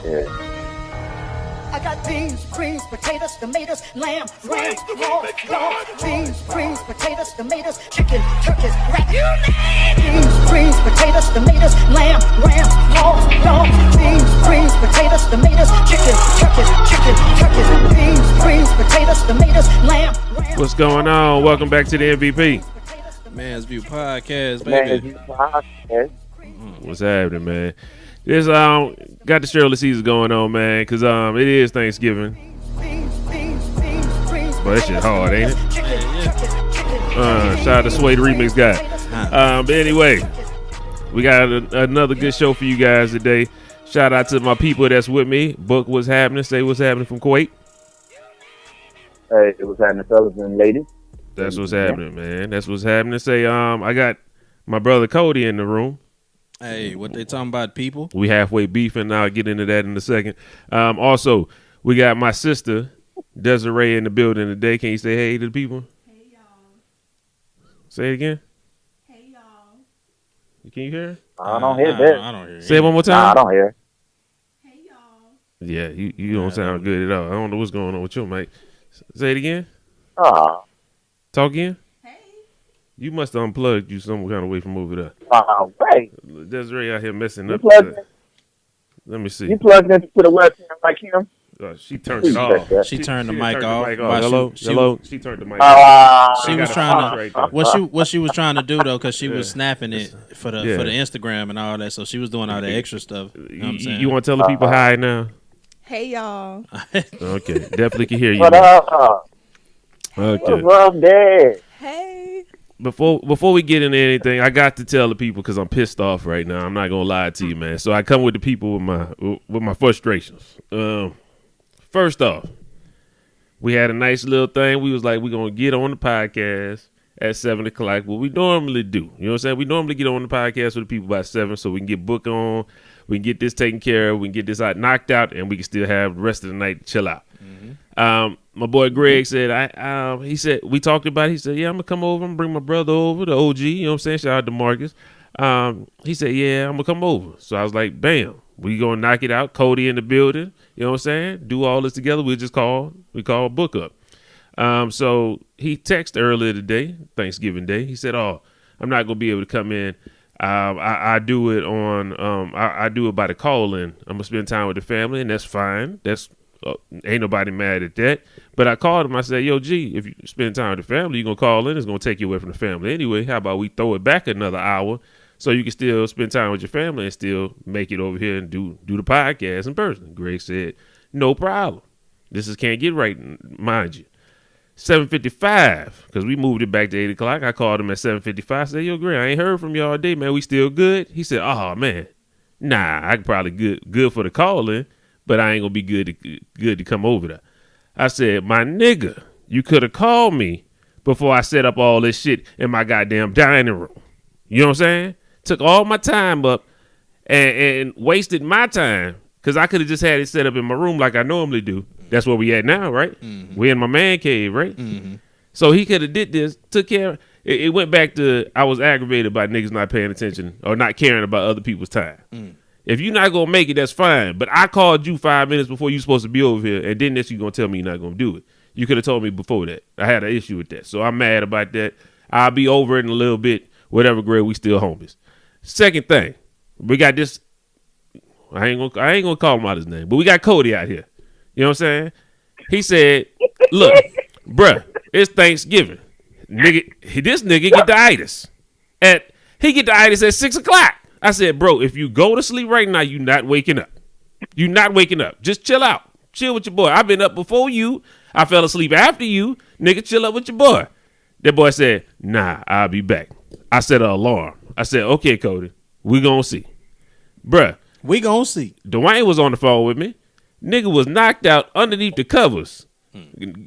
I got beans, greens, potatoes, tomatoes, lamb, ram, hog, dog, beans, greens, potatoes, tomatoes, chicken, turkeys, rat. You name beans, greens, potatoes, tomatoes, lamb, ram, hog, dog, beans, greens, potatoes, tomatoes, chicken, turkeys, beans, greens, potatoes, tomatoes, lamb, ram. What's going on? Welcome back to the M.V.P. Man's View Podcast, baby. What's happening, man? This got the Shirley season going on, man, because it is Thanksgiving. But that shit hard, ain't it? Shout out to Sway the Remix guy. But anyway, we got another good show for you guys today. Shout out to my people that's with me. Book what's happening. Say what's happening from Kuwait. Hey, what's happening, fellas and ladies? That's what's happening, man. That's what's happening. Say I got my brother Cody in the room. Hey, what they talking about, people? We halfway beefing. I'll get into that in a second. Also, we got my sister, Desiree, in the building today. Can you say hey to the people? Hey, y'all. Say it again. Hey, y'all. Can you hear? I don't hear that. I don't hear Say it one more time. Nah, I don't hear. Hey, y'all. Yeah, you don't sound good at all. I don't know what's going on with you, mate. Say it again. Talk again. You must have unplugged you some kind of way from over there. Right. Desiree out here messing up. Let me see. You plugged into the webcam like him? She turned it off. She turned the mic off. Hello. She turned the mic off. She was trying to. What she was trying to do though, because she was snapping it for the Instagram and all that. So she was doing all the extra stuff. You know what I'm saying? You want to tell the people hi now? Hey, y'all. Okay, definitely can hear you. What up? Okay. What's up, Dad? Hey. Before we get into anything, I got to tell the people because I'm pissed off right now. I'm not gonna lie to you, man. So I come with the people with my frustrations. First off, we had a nice little thing. We was like, we're gonna get on the podcast at 7:00, what we normally do. You know what I'm saying? We normally get on the podcast with the people by 7 so we can get booked on, we can get this taken care of, we can get this out knocked out, and we can still have the rest of the night to chill out. My boy Greg said, he said, we talked about it. He said, yeah, I'm going to come over and bring my brother over, the OG, you know what I'm saying? Shout out to Marcus. He said, yeah, I'm going to come over. So I was like, bam, we going to knock it out. Cody in the building, you know what I'm saying? Do all this together. We call a book up. So he texted earlier today, Thanksgiving Day. He said, I'm not going to be able to come in. I do it I do it by the call in. I'm going to spend time with the family, and that's fine. Ain't nobody mad at that. But I called him. I said, yo, G, if you spend time with the family, you're going to call in. It's going to take you away from the family anyway. How about we throw it back another hour so you can still spend time with your family and still make it over here and do the podcast in person? Greg said, no problem. This is Can't Get Right, mind you. 7:55, because we moved it back to 8 o'clock. I called him at 7:55. I said, yo, Greg, I ain't heard from you all day, man. We still good? He said, oh, man. Nah, I could probably good for the call-in, but I ain't going to be good to come over there. I said, my nigga, you could have called me before I set up all this shit in my goddamn dining room. You know what I'm saying? Took all my time up and wasted my time because I could have just had it set up in my room like I normally do. That's where we at now, right? Mm-hmm. We in my man cave, right? Mm-hmm. So he could have did this, took care of it. It went back to I was aggravated by niggas not paying attention or not caring about other people's time. Mm. If you're not going to make it, that's fine. But I called you 5 minutes before you supposed to be over here, and then you're going to tell me you're not going to do it. You could have told me before that. I had an issue with that. So I'm mad about that. I'll be over it in a little bit. Whatever, Greg, we still homies. Second thing, we got this. I ain't gonna call him out his name, but we got Cody out here. You know what I'm saying? He said, look, bruh, it's Thanksgiving. This nigga get the itis. He get the itis at 6 o'clock. I said, bro, if you go to sleep right now, you not waking up. You not waking up. Just chill out. Chill with your boy. I've been up before you. I fell asleep after you. Nigga, chill up with your boy. That boy said, nah, I'll be back. I set an alarm. I said, okay, Cody, we gonna see. Bruh. We gonna see. Dwayne was on the phone with me. Nigga was knocked out underneath the covers.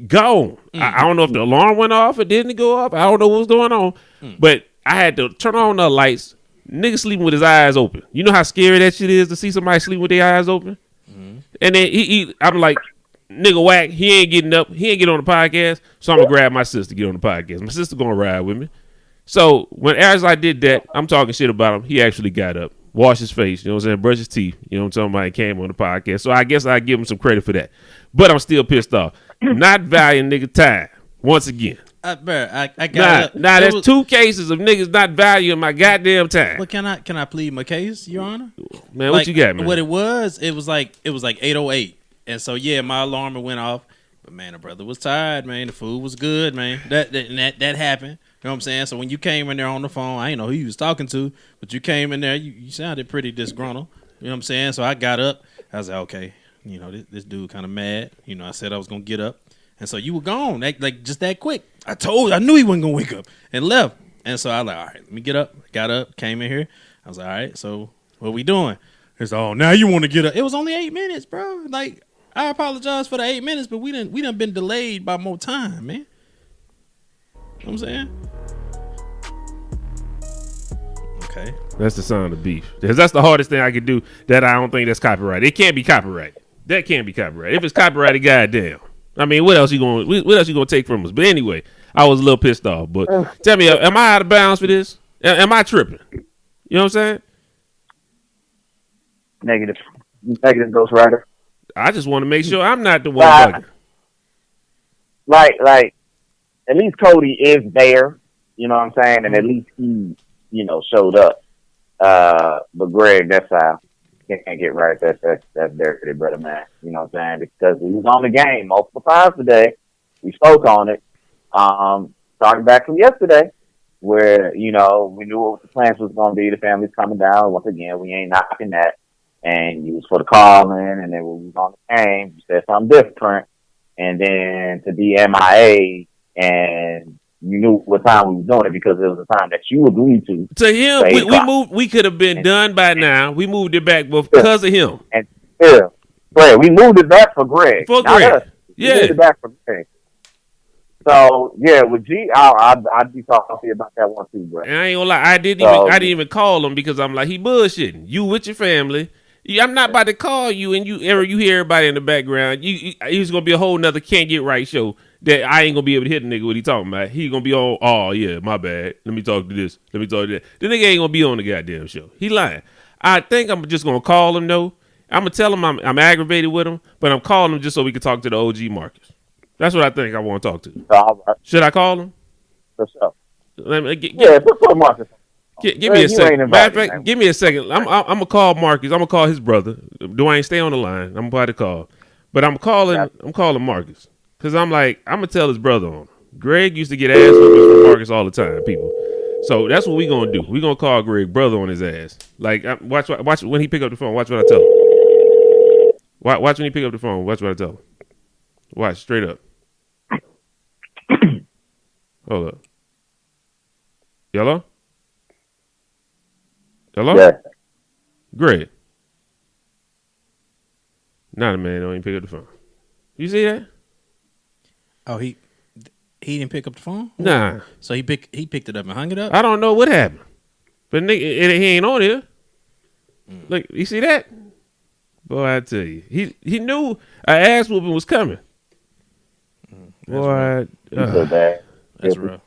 Gone. I don't know if the alarm went off or didn't go off. I don't know what was going on. But I had to turn on the lights. Nigga sleeping with his eyes open. You know how scary that shit is to see somebody sleep with their eyes open? Mm-hmm. And then I'm like, nigga whack, he ain't getting up. He ain't getting on the podcast. So I'm going to grab my sister to get on the podcast. My sister going to ride with me. So as I did that, I'm talking shit about him. He actually got up. wash his face, you know what I'm saying, brush his teeth, you know what I'm talking about, and came on the podcast. So I guess I give him some credit for that. But I'm still pissed off. Not valuing nigga time once again. Bro, I got Now there's 2 cases of niggas not valuing my goddamn time. But can I plead my case, Your Honor? Man, what you got, man? What it was like 8:08, and so yeah, my alarm went off. But man, the brother was tired, man. The food was good, man. That happened. You know what I'm saying? So when you came in there on the phone, I didn't know who you was talking to, but you came in there, you sounded pretty disgruntled. You know what I'm saying? So I got up. I was like, okay, you know, this dude kind of mad. You know, I said I was gonna get up, and so you were gone, like just that quick. I knew he wasn't gonna wake up and left. And so I was like, all right, let me get up. Got up, came in here. I was like, all right, so what we doing? It's now you want to get up. It was only 8 minutes, bro. Like, I apologize for the 8 minutes, but we done been delayed by more time, man. You know what I'm saying? Okay. That's the sound of beef. Because that's the hardest thing I could do that I don't think that's copyrighted. It can't be copyrighted. That can't be copyrighted. If it's copyrighted, goddamn. I mean, what else you gonna take from us? But anyway, I was a little pissed off. But tell me, am I out of bounds for this? Am I tripping? You know what I'm saying? Negative Ghost Rider. I just want to make sure I'm not the one bugging. Like, at least Cody is there. You know what I'm saying? And at least he, you know, showed up. But Greg, that's how you can't get right. That's dirty, brother, man. You know what I'm saying? Because he was on the game multiple times today. We spoke on it. Starting back from yesterday, where, you know, we knew what the plans was going to be. The family's coming down. Once again, we ain't knocking that. And you was for the call in, and then when we was on the game, you said something different. And then to be MIA, and you knew what time we was doing it because it was the time that you agreed to. To him, we moved. We could have been done by now. We moved it back because of him. And yeah, Greg, we moved it back for Greg. For Greg, yeah, we moved it back for Greg. So yeah, with G, I'd be talking about that one too, Greg. And I ain't gonna lie, I didn't even call him because I'm like, he bullshitting. You with your family. I'm not about to call you and you hear everybody in the background. He's gonna be a whole nother can't get right show that I ain't gonna be able to hit a nigga what he talking about. He gonna be on, oh yeah, my bad. Let me talk to this. Let me talk to that. The nigga ain't gonna be on the goddamn show. He lying. I think I'm just gonna call him though. I'm gonna tell him I'm aggravated with him, but I'm calling him just so we can talk to the OG Marcus. That's what I think I want to talk to. All right. Should I call him? For sure. Yeah, put Marcus. Give me a second. Matter of fact, give me a second. I'm gonna call Marcus. I'm gonna call his brother. Dwayne, stay on the line. I'm about to call, but I'm calling Marcus because I'm gonna tell his brother on. Greg used to get ass whoopings from Marcus all the time, people. So that's what we gonna do. We gonna call Greg brother on his ass. Like watch when he pick up the phone. Watch what I tell him. Watch when he pick up the phone. Watch what I tell him. Watch straight up. Hold up. Hello? Hello? Yeah. Greg. Nah, the man don't even pick up the phone. You see that? Oh, he didn't pick up the phone? Nah. So he picked it up and hung it up? I don't know what happened. But nigga, he ain't on here. Look, you see that? Boy, I tell you. He knew an ass whooping was coming. Boy, that's rough.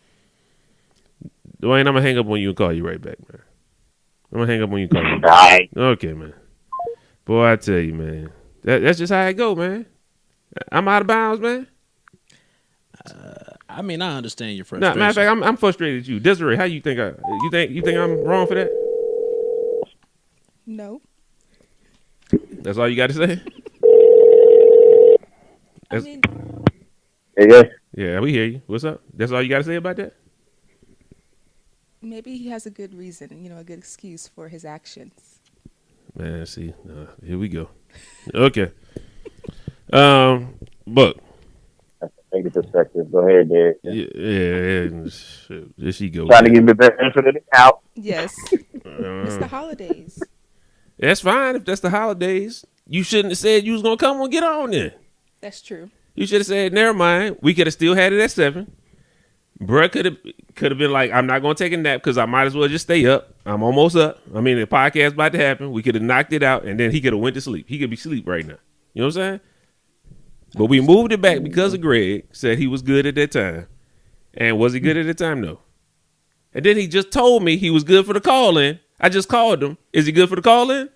Dwayne, I'm gonna hang up on you and call you right back, man. I'm gonna hang up on you and call you. All right. Okay, man. Boy, I tell you, man. That's just how it go, man. I'm out of bounds, man. I mean, I understand your frustration. Matter of fact, I'm frustrated at you. Desiree, how you think you think I'm wrong for that? No. That's all you got to say? I mean, Yeah, we hear you. What's up? That's all you got to say about that? maybe he has a good reason, a good excuse for his actions. Man, see, here we go. Okay. But take the perspective. Go ahead, Dad. Yeah. Shit, there she goes. Trying to give me the benefit of the doubt. Yes. It's the holidays. That's fine if that's the holidays. You shouldn't have said you was gonna come and get on there. That's true. You should have said, never mind. We could have still had it at 7. Bruh could have been like, I'm not gonna take a nap because I might as well just stay up. I'm almost up. I mean, the podcast about to happen. We could have knocked it out, and then he could have went to sleep. He could be asleep right now. You know what I'm saying? But we moved it back because of Greg said he was good at that time. And was he good at that time? No. And then he just told me he was good for the call-in. I just called him. Is he good for the call in?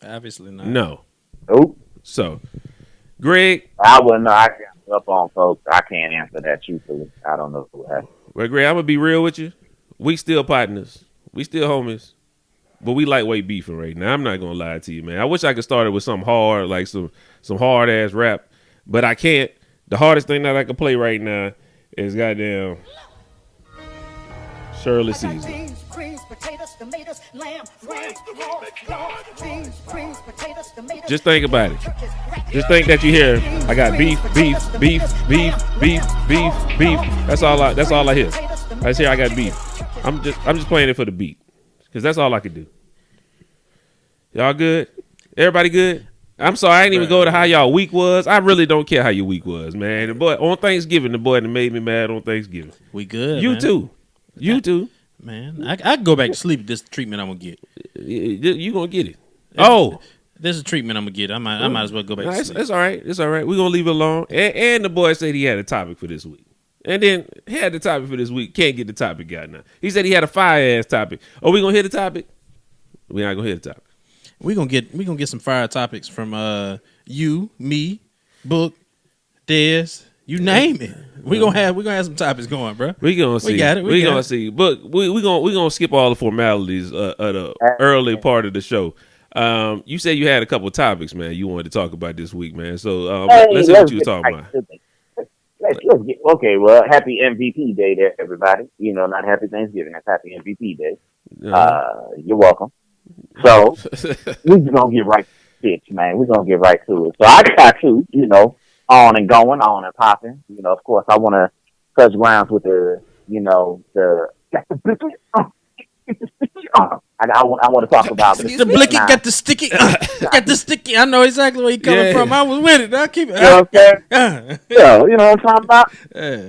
Obviously not. No. Nope. So, Greg. I wouldn't know. I got up on folks. I can't answer that truthfully. I don't know what happened. Well, Greg, I'm gonna be real with you. We still partners. We still homies. But we lightweight beefing right now. I'm not gonna lie to you, man. I wish I could start it with something hard, like some hard ass rap, but I can't. The hardest thing that I can play right now is goddamn Shirley Caesar. Beans, greens, potatoes, tomatoes, lamb, ram, raw, dog, beans, greens, potatoes, tomatoes. Just think about it. Just think that you hear, I got beef, beef, beef, beef, beef, beef, beef. That's all I hear. I just hear I got beef. I'm just playing it for the beat. Cause that's all I could do. Y'all good? Everybody good? I'm sorry, I ain't even go to how y'all week was. I really don't care how your week was, man. The boy on Thanksgiving, the boy that made me mad on Thanksgiving. We good. You man. too. You too. Man, I can go back to sleep. This treatment I'm gonna get. You gonna get it. Oh, this is treatment I'm gonna get. I might as well go back to sleep. It's all right. It's all right. We're gonna leave it alone. And the boy said he had a topic for this week. And then he had the topic for this week. Can't get the topic out now. He said he had a fire ass topic. Oh, we gonna hear the topic? We not gonna hear the topic. We gonna get some fire topics from you, me, Book, Dez, you name it. We gonna have some topics going, bro. We gonna see. We got it. We gonna see. But we gonna skip all the formalities of the early part of the show. You said you had a couple of topics, man. You wanted to talk about this week, man. So let's see what you were talking about. Let's get, okay, well, happy M.V.P. Day to everybody. You know, not happy Thanksgiving. That's happy M.V.P. Day. You're welcome. So, we're just going to get right to it, man. We're going to get right to it. So, I got to, on and going, on and popping. Of course, I want to touch grounds with the I want to talk about the blicky, got the sticky, got the sticky. I know exactly where you coming from. I was with it. I keep it. You know what I'm saying? Yeah, you know what I'm talking about?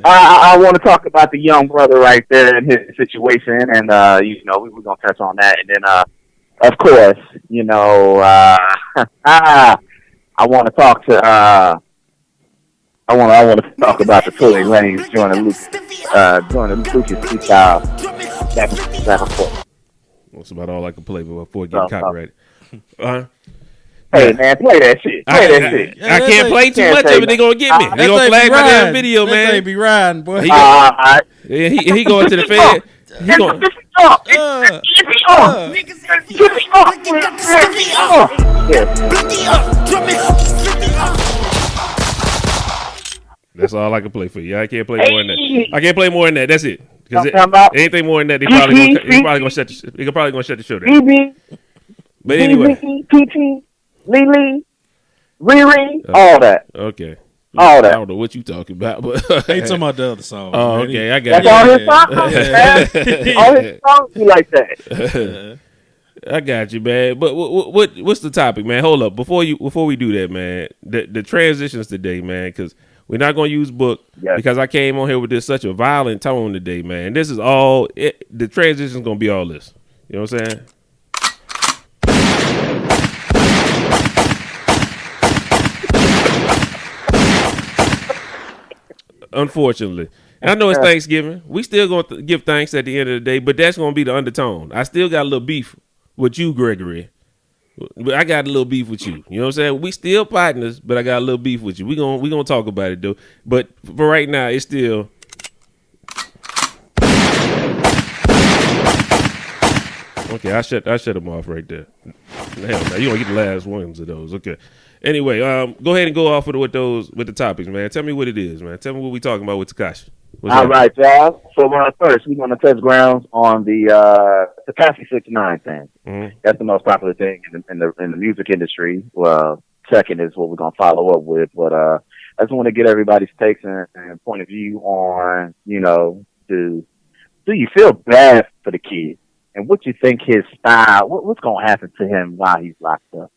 I want to talk about the young brother right there and his situation, and we're gonna touch on that, and then of course, I want to talk to I want to talk about the Tory Lanez during the Lucas freestyle back and forth. That's about all I can play before getting copyrighted. Hey man, play that shit. Play that shit. I can't play too much of it. They gonna get me. They gonna flag my damn video, man. They be riding, boy. He going to the Fed. He going. That's all I can play for you. I can't play more than that. I can't play more than that. That's it. Because anything more than that, they probably gonna shut the show down. But anyway, Lily, Riri, all that. Okay. All that. I don't know what you talking about, but they talking about the other song. Oh, man. okay, I got That's you. all his songs, man. All his songs be like that. I got you, man. But what's the topic, man? Hold up, before we do that, man. The transitions today, man, because we're not gonna use Book because I came on here with such a violent tone today, man. This is all the transition's gonna be all this. You know what I'm saying? Unfortunately. And I know it's Thanksgiving. We still going to give thanks at the end of the day, but that's going to be the undertone. I still got a little beef with you, Gregory. I got a little beef with you. You know what I'm saying? We still partners, but I got a little beef with you. We gonna talk about it, though. But for right now, it's still... Okay, I shut them off right there. Hell no, you don't get the last ones of those. Okay. Anyway, go ahead and go off with the topics, man. Tell me what it is, man. Tell me what we talking about with Tekashi. All right, y'all. So first, we're gonna touch grounds on the Tekashi 69 thing. Mm-hmm. That's the most popular thing in the music industry. Well, second is what we're gonna follow up with. But I just want to get everybody's takes and point of view on, do you feel bad for the kid? And what you think his style, what's going to happen to him while he's locked up?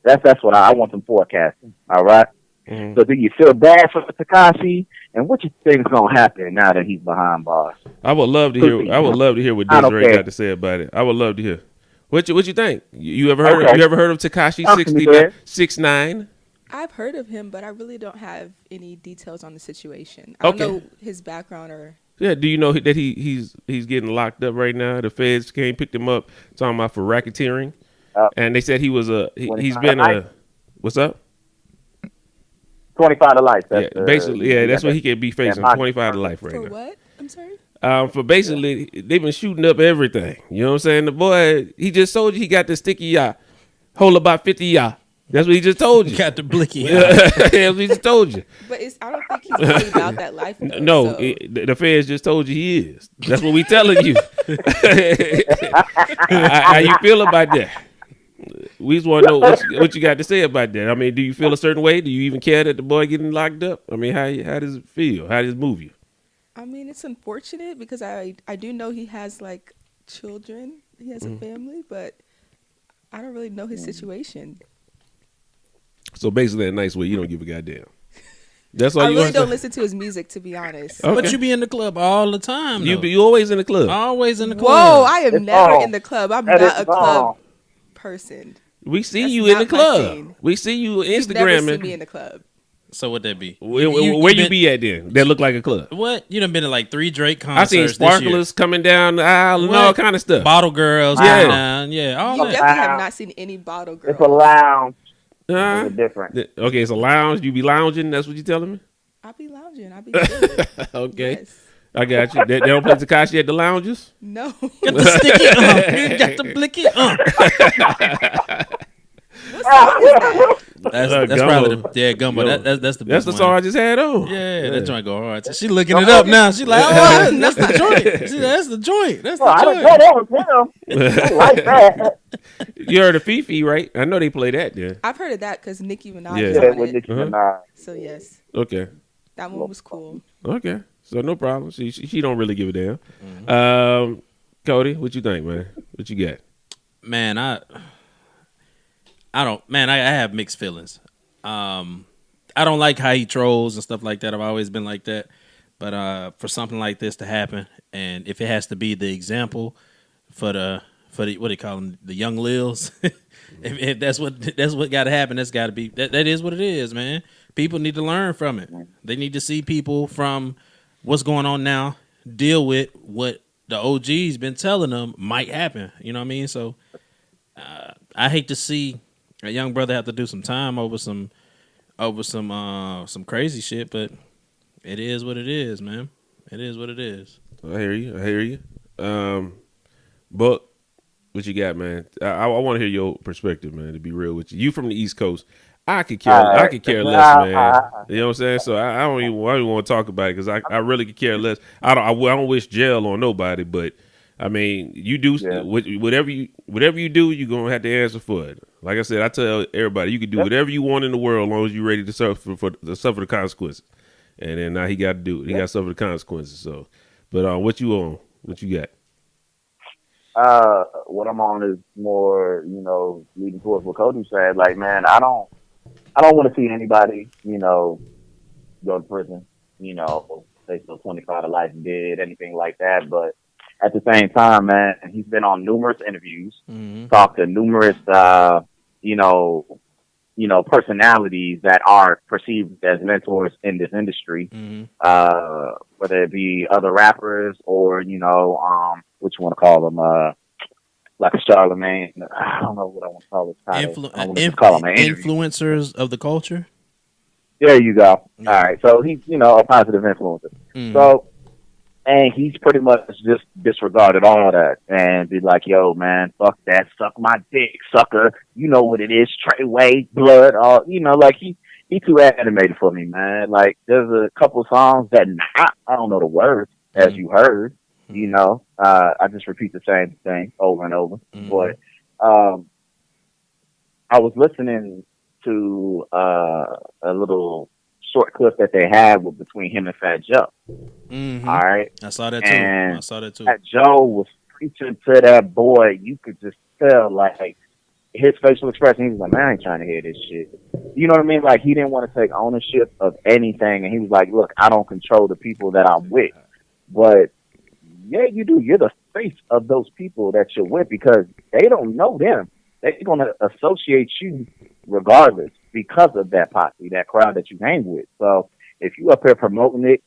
That's what I want some forecasting. All right. Mm-hmm. So do you feel bad for Tekashi? And what you think is going to happen now that he's behind bars? I would love to hear. I would love to hear what Desiree got to say about it. I would love to hear. What you think? You ever heard? You ever heard of Tekashi 69? I've heard of him, but I really don't have any details on the situation. I don't know his background or Yeah, do you know that he's getting locked up right now? The feds came picked him up, talking about for racketeering, and they said he was he's been a what's up? 25 to life. Yeah, basically, that's what he could be facing, 25 to life right For now. what? I'm sorry. For basically, they've been shooting up everything. You know what I'm saying? The boy, he just told you he got the sticky yacht, hold about 50 yacht. That's what he just told you. Got the blicky. That's what he just told you. But I don't think he's really about that life. Though, No, so. the feds just told you he is. That's what we telling you. How you feel about that? We just want to know what you got to say about that. I mean, do you feel a certain way? Do you even care that the boy getting locked up? I mean, how does it feel? How does it move you? I mean, it's unfortunate because I do know he has like children. He has a family, but I don't really know his situation. So basically, a nice way, you don't give a goddamn. That's all I you really want don't listen to his music, to be honest. Okay. But you be in the club all the time. You always in the club. Always in the club. Whoa, I am It's never wrong. in the club. I'm That not is a club wrong. person. We see That's you in the not my club. scene. We see you You've never seen me Instagramming. in the club. So what that be? Where been- you be at then? That look like a club. What? You done been to like 3 Drake I concerts seen this year. sparklers coming down the aisle and all What? kind of stuff. Bottle girls. Yeah. coming down. Yeah. All You that. definitely have not seen any bottle girls. It's a lounge. Huh? It's different. Okay, it's a lounge. You be lounging. That's what you telling me? I be lounging. I be good. Okay, Yes. I got you. They don't play Takashi at the lounges. No. Got the sticky. You got the blicky. That's Gumbo. probably the Gumbo. Yo. That's the big That's the one. song I just had on. Yeah, that joint go hard. She looking it up now. She like, oh, that's the joint. She, that's the joint. That's Well, I the don't know joint. that was him. I like that. You heard of Fifi, right? I know they play that there. I've heard of that because Nicki Minaj Yeah. is Yeah, on with it. Nicki Uh-huh. Minaj. So yes, Okay, that one was cool. okay. So no problem. She don't really give a damn. Mm-hmm. Cody, what you think, man? What you got? Man, I don't. Man, I have mixed feelings. I don't like how he trolls and stuff like that. I've always been like that. But for something like this to happen, and if it has to be the example for the what do you call them, the young Lils, if that's what got to happen, that's got to be that is what it is, man. People need to learn from it. They need to see people from what's going on now deal with what the OG's been telling them might happen. You know what I mean? So I hate to see a young brother have to do some time over some crazy shit, but it is what it is, man. It is what it is. I hear you. But what you got, man? I want to hear your perspective, man. To be real with you, you from the East Coast. I could care less, man. You know what I'm saying? So I don't even want to talk about it because I really could care less. I don't wish jail on nobody, but I mean, you do whatever you do, you're gonna have to answer for it. Like I said, I tell everybody, you can do whatever you want in the world as long as you're ready to suffer the consequences. And then now he got to do it. He got to suffer the consequences. So, but what you on? What you got? What I'm on is more, leading towards what Cody said. Like, man, I don't want to see anybody, go to prison, they still 25 to life dead, anything like that. But at the same time, man, he's been on numerous interviews, talked to numerous, personalities that are perceived as mentors in this industry, whether it be other rappers or, what you want to call them, like a Charlemagne. I don't know what I want to call this title. I want to call him an interview. Influencers of the culture. There you go. All right. So he's, a positive influencer. So, and he's pretty much just disregarded all that and be like, yo, man, fuck that. Suck my dick, sucker. You know what it is. Treyway, blood, all, like he too animated for me, man. Like there's a couple songs that I don't know the words as you heard, I just repeat the same thing over and over. But, I was listening to, a little short clip that they had between him and Fat Joe. All right. I saw that too. And I saw that too. Fat Joe was preaching to that boy. You could just tell, like, his facial expression. He was like, man, I ain't trying to hear this shit. You know what I mean? Like, he didn't want to take ownership of anything. And he was like, look, I don't control the people that I'm with. But, yeah, you do. You're the face of those people that you're with because they don't know them. They're going to associate you regardless because of that posse, that crowd that you hang with. So if you up here promoting it,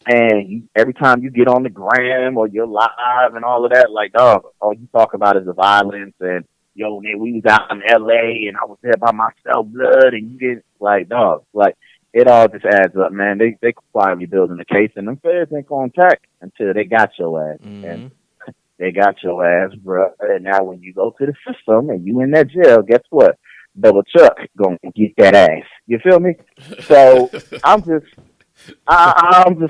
And every time you get on the gram or you're live and all of that, like, dog, all you talk about is the violence and, yo, man, we was out in L.A. and I was there by myself, blood, and you get, like, dog, like, it all just adds up, man. They quietly building the case, and them feds ain't going to attack until they got your ass. And they got your ass, bro. And now when you go to the system and you in that jail, guess what? Double Chuck gonna get that ass. You feel me? So I'm just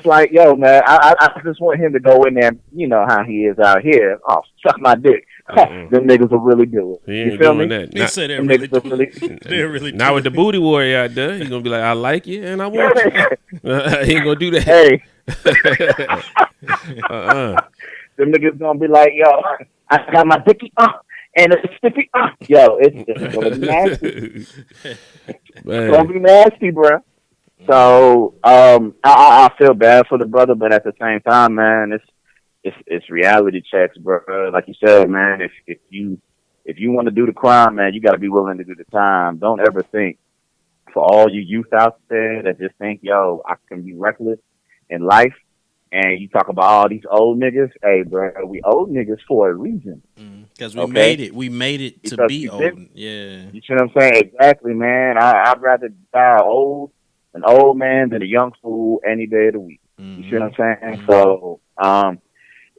like, yo, man, I just want him to go in there, you know how he is out here. Oh, suck my dick. Them niggas will really do it. He ain't you feel doing me? that. He said they're really doing it. They're really Not doing with the booty warrior out there. He's gonna be like, I like you and I want you. He ain't gonna do that. Hey. Them niggas gonna be like, yo, I got my dicky and it's sticky yo, it's gonna be nasty. It's gonna be nasty, bro. So I feel bad for the brother, but at the same time, man, it's reality checks, bro. Like you said, man, if you want to do the crime, man, you got to be willing to do the time. Don't ever think, for all you youth out there that just think, yo, I can be reckless in life. And you talk about all these old niggas. Hey, bro, we old niggas for a reason. Because we made it. We made it to Because be old. Yeah. You see what I'm saying? Exactly, man. I'd rather die an old man than a young fool any day of the week. You see what I'm saying? So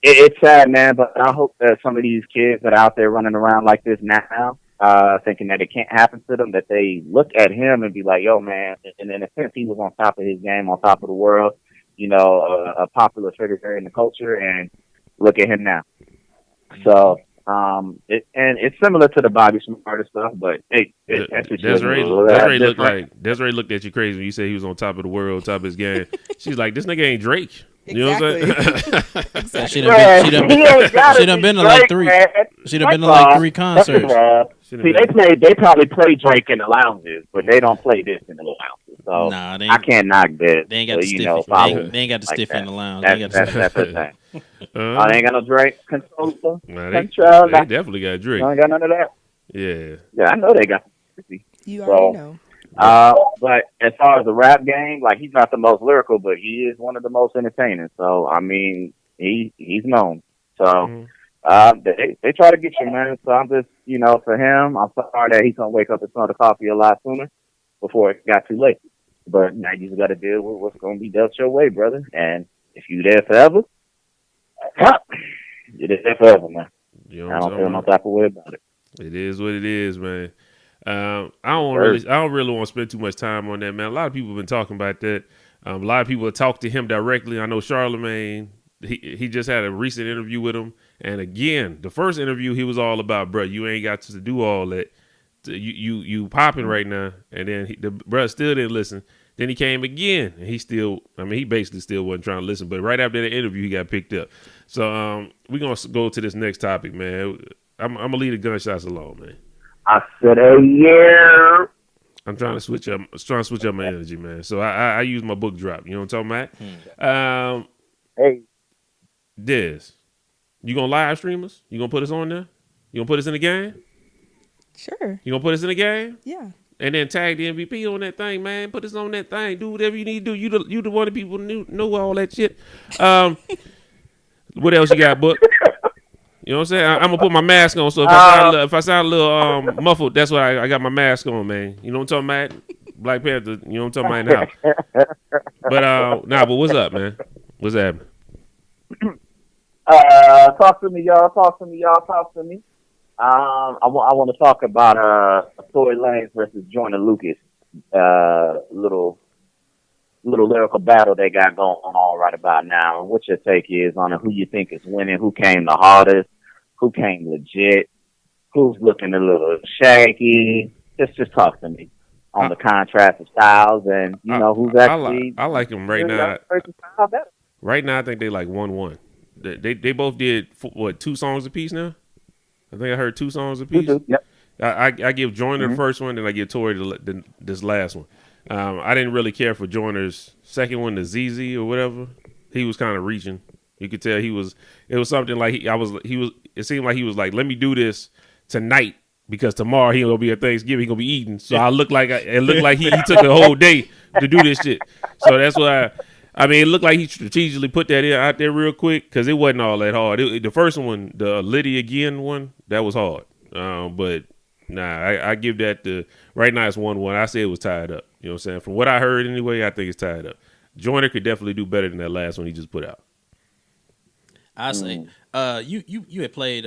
it's sad, man, but I hope that some of these kids that are out there running around like this now, thinking that it can't happen to them, that they look at him and be like, yo, man, and in a sense, he was on top of his game, on top of the world. You know, a popular figure in the culture, and look at him now. So, it's similar to the Bobby Smart stuff, but Desiree looked at you crazy when you said he was on top of the world, on top of his game. She's like, this nigga ain't Drake. You know what I'm saying? She done been to like three. She done been to like 3 concerts. See, they probably play Drake in the lounges, but they don't play this in the lounges. So I can't knock that. They ain't got the stiff. They ain't got the stiff in the lounge. That's the thing. They ain't got no Drake control. They definitely got Drake. I ain't got none of that. Yeah, I know they got. You already know. But as far as the rap game, like, he's not the most lyrical, but he is one of the most entertaining. So I mean, he's known. So they try to get you, man. So I'm just, you know, for him, I'm sorry that he's gonna wake up and smell the coffee a lot sooner before it got too late. But now you just got to deal with what's gonna be dealt your way, brother. And if you there forever, you're there forever, man. You know, I don't feel no type of way about it. It is what it is, man. I don't really want to spend too much time on that, man. A lot of people have been talking about that. A lot of people have talked to him directly. I know Charlemagne, he just had a recent interview with him. And again, the first interview, he was all about, bro, you ain't got to do all that. You popping right now. And then the bro still didn't listen. Then he came again, and he basically still wasn't trying to listen. But right after the interview, he got picked up. So we're going to go to this next topic, man. I'm going to leave the gunshots alone, man. I said a year. I'm trying to switch up my energy, man. So I use my book drop. You know what I'm talking about? Hey, Dez, you gonna live stream us? You gonna put us on there? You gonna put us in the game? Sure. You gonna put us in the game? Yeah. And then tag the M.V.P on that thing, man. Put us on that thing. Do whatever you need to do. You the one of the people who know all that shit. What else you got, book? You know what I'm saying? I'm gonna put my mask on, so if I sound a little muffled, that's why I got my mask on, man. You know what I'm talking about? Black Panther. You know what I'm talking about now. But but what's up, man? What's happening? Talk to me, y'all. Talk to me. I want to talk about Tory Lanez versus Joyner Lucas. Little lyrical battle they got going on right about now. What your take is on it? Who you think is winning? Who came the hardest? Who came legit? Who's looking a little shaky? Just talk to me on the contrast of styles, and you know who's actually. I like them right now. Right now, I think they like 1-1. They both did 2 songs apiece now. I think I heard 2 songs apiece. Yep. I give Joyner the first one, and I give Tory this last one. I didn't really care for Joyner's second one, the ZZ or whatever. He was kind of reaching. You could tell it was something like it seemed like he was like, let me do this tonight because tomorrow he gonna be at Thanksgiving, he gonna be eating. So it looked like he took the whole day to do this shit. So that's why I mean, it looked like he strategically put that out there real quick because it wasn't all that hard. The first one, the Liddy again one, that was hard. But nah, I give that the right now it's 1-1. I say it was tied up. You know what I'm saying? From what I heard anyway, I think it's tied up. Joyner could definitely do better than that last one he just put out. I say, you had played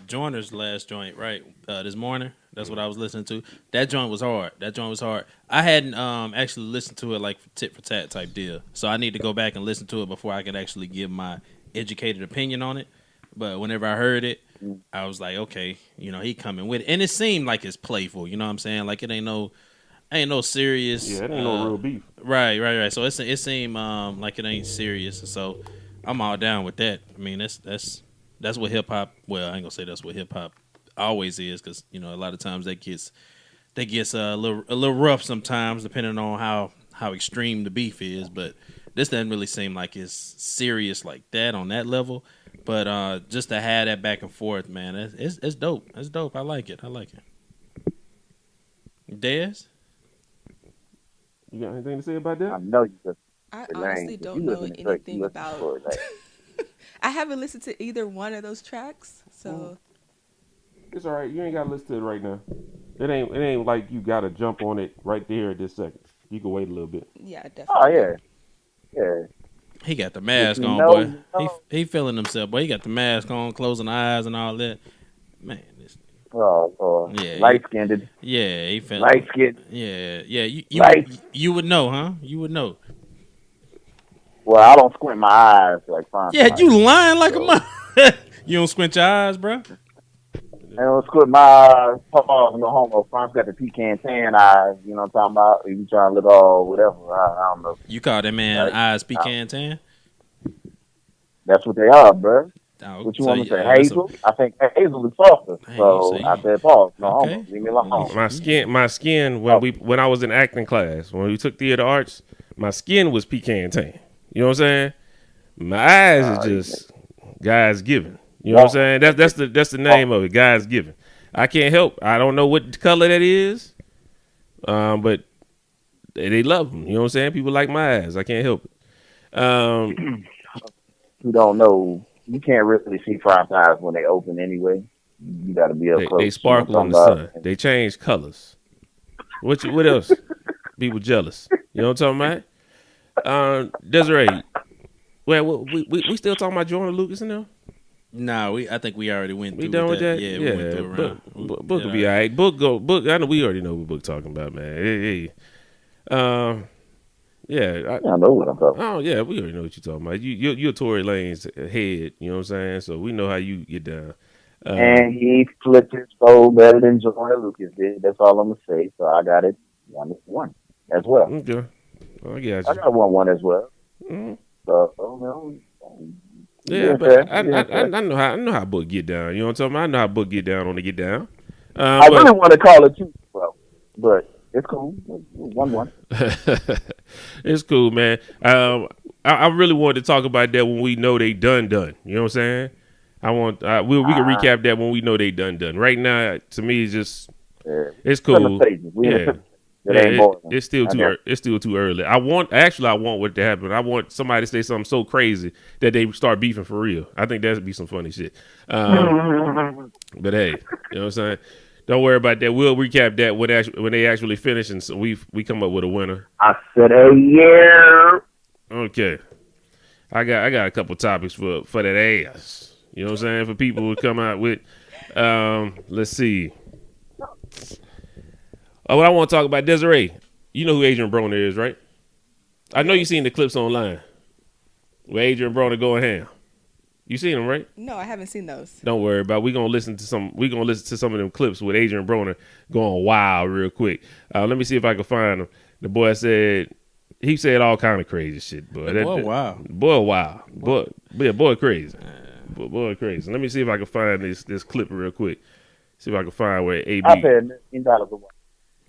Joyner's last joint right this morning. That's what I was listening to. That joint was hard. I hadn't actually listened to it like tit for tat type deal, so I need to go back and listen to it before I can actually give my educated opinion on it. But whenever I heard it, I was like, okay, he coming with it, and it seemed like it's playful. You know what I'm saying? Like it ain't no serious. Yeah, it ain't no real beef. Right. So it seemed like it ain't serious. So I'm all down with that. I mean, that's what hip hop. Well, I ain't gonna say that's what hip hop always is, because a lot of times that gets a little rough sometimes, depending on how extreme the beef is. But this doesn't really seem like it's serious like that on that level. But just to have that back and forth, man, it's dope. It's dope. I like it. Dez? You got anything to say about that? I know you just. I honestly don't know anything about. I haven't listened to either one of those tracks, so. It's all right. You ain't got to listen to it right now. It ain't like you got to jump on it right there at this second. You can wait a little bit. Yeah, definitely. Oh yeah. He got the mask on, boy. He feeling himself, boy. He got the mask on, closing the eyes and all that. Man, this. Oh, yeah, light skinned. Yeah, he feeling light skinned. Yeah. You would know, huh? You would know. Well, I don't squint my eyes like fine. Yeah, you lying like a mother. You don't squint your eyes, bro. I don't squint my eyes. Pause, no homo. Frank's got the pecan tan eyes. You know what I'm talking about? If you trying to look all whatever, I don't know. You call that man eyes pecan tan? That's what they are, bro. Oh, what you want to say? Hazel? I think hazel is softer. So I said, pause. No homo. Leave me alone. My skin when I was in acting class, when we took theater arts, my skin was pecan tan. You know what I'm saying? My eyes is just God's given. You know what I'm saying? That's the name of it, God's given. I can't help. I don't know what color that is, but they love them. You know what I'm saying? People like my eyes. I can't help it. You don't know. You can't really see Frank's eyes when they open anyway. You got to be up close. They sparkle in the sun. They change colors. What else? People jealous. You know what I'm talking about? Desiree. Well, we still talking about Jordan Lucas in there? Nah, I think we already went through. We done with that? Yeah, we went through around. Book will be all right. Book. I know we already know what Book talking about, man. Hey. Yeah, I know what I'm talking about. Oh yeah, we already know what you're talking about. You're Tory Lane's head. You know what I'm saying? So we know how you get down. And he flipped his soul better than Jordan Lucas did. That's all I'm gonna say. So I got it 1-1 as well. Okay, I got you. I got 1-1 as well. Mm-hmm. So yeah, but I know how Book get down. You know what I'm talking about? I know how Book get down on the get down. I really want to call it 2, but it's cool. 1-1. It's cool, man. I really wanted to talk about that when we know they done. You know what I'm saying? We can recap that when we know they done. Right now, to me, it's just it's cool. It's still too early. I want what to happen. I want somebody to say something so crazy that they start beefing for real. I think that'd be some funny shit. But hey, you know what I'm saying? Don't worry about that. We'll recap that when they actually finish, and so we come up with a winner. I said a year. Okay, I got a couple topics for that ass. You know what I'm saying? For people who come out with, let's see. What I want to talk about, Desiree. You know who Adrian Broner is, right? I know you seen the clips online where Adrian Broner going ham. You seen them, right? No, I haven't seen those. Don't worry about it. We're gonna listen to some of them clips with Adrian Broner going wild real quick. Let me see if I can find them. The boy said all kind of crazy shit, boy. Boy crazy. Boy crazy. Let me see if I can find this clip real quick. See if I can find where AB. I paid $15 a watch.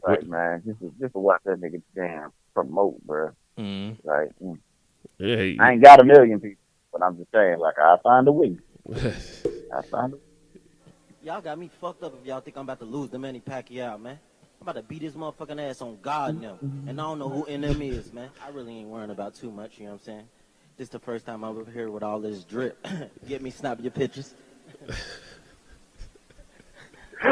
Right, man. Just to watch that nigga damn promote, bro. Mm-hmm. Right. Yeah. I ain't got a million people, but I'm just saying, like, I find a way. Y'all got me fucked up if y'all think I'm about to lose the Manny Pacquiao, man. about to beat his motherfucking ass on God now. And I don't know who NM is, man. I really ain't worrying about too much, you know what I'm saying? This the first time I'm over here with all this drip. Get me, snap your pictures. You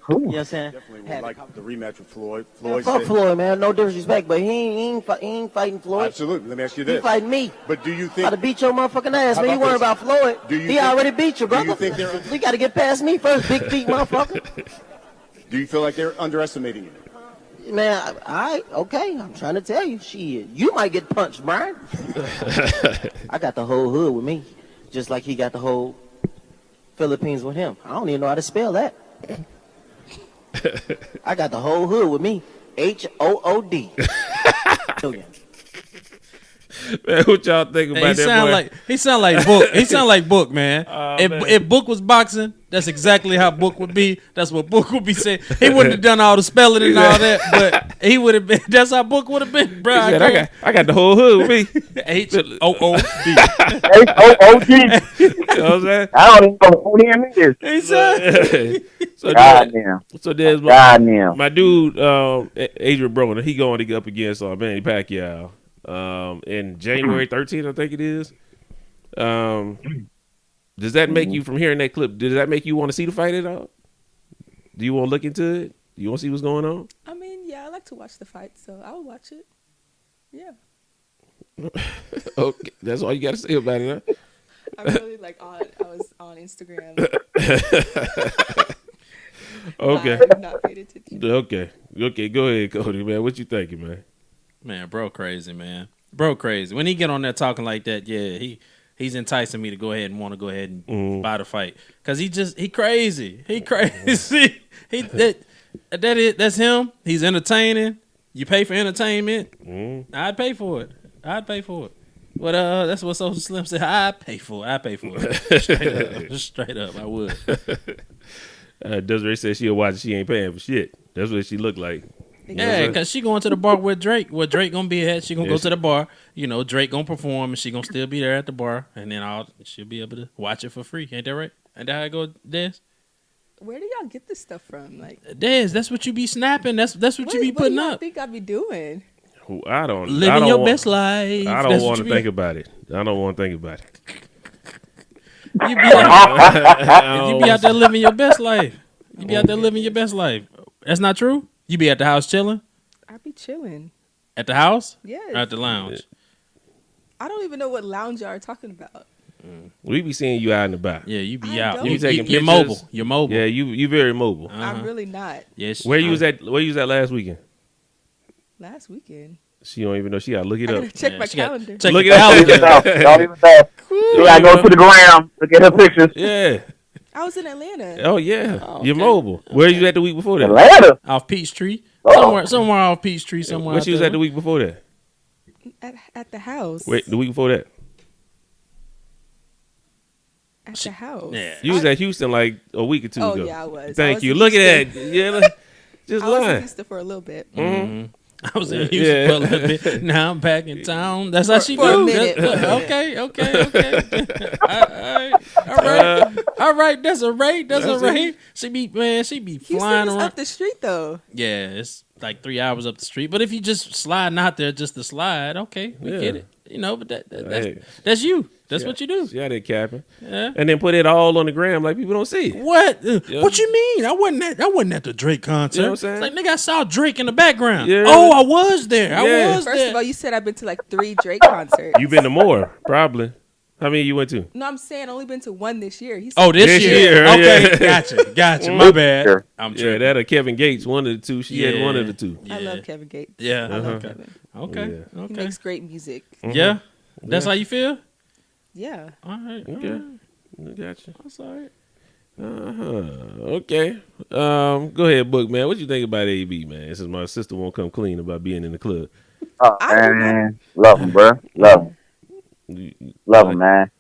know what I'm saying? Definitely would like the rematch with Floyd. Man, fuck Floyd, man. No disrespect, but he ain't fighting Floyd. Absolutely. Let me ask you He this. fighting me. But do you I'm think... about to beat your motherfucking ass, How man. You about worrying this? about Floyd. Do you He think- already beat you, brother. Do you think they're... You got to get past me first, big feet motherfucker. Do you feel like they're underestimating you? Man, okay. I'm trying to tell you. Shit, you might get punched, Brian. I got the whole hood with me, just like he got the whole Philippines with him. I don't even know how to spell that. I got the whole hood with me. HOOD. Man, what y'all think about that boy? He sound like Book. He sound like Book, man. Man. If Book was boxing, that's exactly how Book would be. That's what Book would be saying. He wouldn't have done all the spelling and all that, but he would have been. That's how Book would have been, bro. He said, I got the whole hood with me. HOOD. HOOD. You know what I'm saying? I don't even know who him is. He said, Goddamn. So there's Goddamn. my dude, Adrian Broner. He going to get up against Manny Pacquiao in January 13th, I think it is. Does that make you, from hearing that clip, does that make you want to see the fight at all? Do you want to look into it? Do you want to see what's going on? I mean, yeah, I like to watch the fight, so I will watch it. Yeah. Okay, that's all you got to say about it, huh? I'm really I was on Instagram. Okay. Not paid attention. Okay, go ahead, Cody, man. What you thinking, man? man, bro, crazy, man. Bro, crazy. When he get on there talking like that, yeah, he's enticing me to go ahead and want to go ahead and buy the fight because he crazy. He crazy. That's him. He's entertaining. You pay for entertainment. I'd pay for it. But that's what Social Slim said. I pay for it. Straight up, I would. Desiree said she'll watch it. She ain't paying for shit. That's what she look like. Yeah, because she going to the bar with Drake. Where Drake gonna be at? She gonna go to the bar. You know, Drake gonna perform, and she gonna still be there at the bar, and then she'll be able to watch it for free. Ain't that right? Ain't that how it go, Des? Where do y'all get this stuff from? Like, Des, that's what you be snapping. That's what you be putting what do y'all up. think I be doing? I don't Living your want, best life. I don't want to think about it. I don't want to think about it. You be out there living your best life. You be out there living your best life. That's not true? You be at the house chilling? I be chilling. At the house? Yes. Or at the lounge? I don't even know what lounge y'all are talking about. We be seeing you out and about. Yeah, you be I out. don't. You be taking You're pictures. mobile. You're mobile. Yeah, you very mobile. I'm really not. Yes. Where you was at last weekend? Last weekend. She don't even know. She gotta look it I up. gotta check my calendar. Check Look your it calendar. up. Don't even know. You gotta go to the ground, look at her pictures. Yeah. I was in Atlanta. Oh yeah. Oh, You're okay. mobile. Where you at the week before that? Atlanta. Off Peachtree. Oh. Somewhere off Peachtree. Somewhere. Where out she was there. at the week before that? At the house. Wait, the week before that? At the house. Yeah. You was at Houston like a week or two Oh, ago. yeah, I was. Thank I was you. in Look at Houston. that. Yeah, look, just I was in lying. Houston for a little bit. I was in Houston for a little bit. Now I'm back in town. That's how she For a do. minute. Okay. All right. That's a rate. That's a rate. She be Houston flying is around. up the street, though. Yeah, it's like 3 hours up the street. But if you just sliding out there just to slide, okay, we get it. You know, but that's you. That's what you do. She out there capping. Yeah. And then put it all on the gram like people don't see it. What? What you mean? I wasn't at the Drake concert. You know what I'm saying? It's like, nigga, I saw Drake in the background. Yeah. Oh, I was there. Yeah. I was First there. of all, you said I've been to like 3 Drake concerts. You been to more, probably. How many you went to? No, I'm saying I only been to one this year. He's This year. Okay, yeah. gotcha. My bad. Sure. I'm Yeah, tripping. that or Kevin Gates, one of the two. She had one of the two. I love Kevin Gates. Yeah. I love Kevin. Okay. Yeah. He makes great music. Yeah. That's how you feel? Yeah. All right. Okay. I got you. That's all right. Okay. Go ahead, Book, man. What you think about AB, man? Since my sister won't come clean about being in the club. Oh, I don't man. Love him, bro. Love him, man.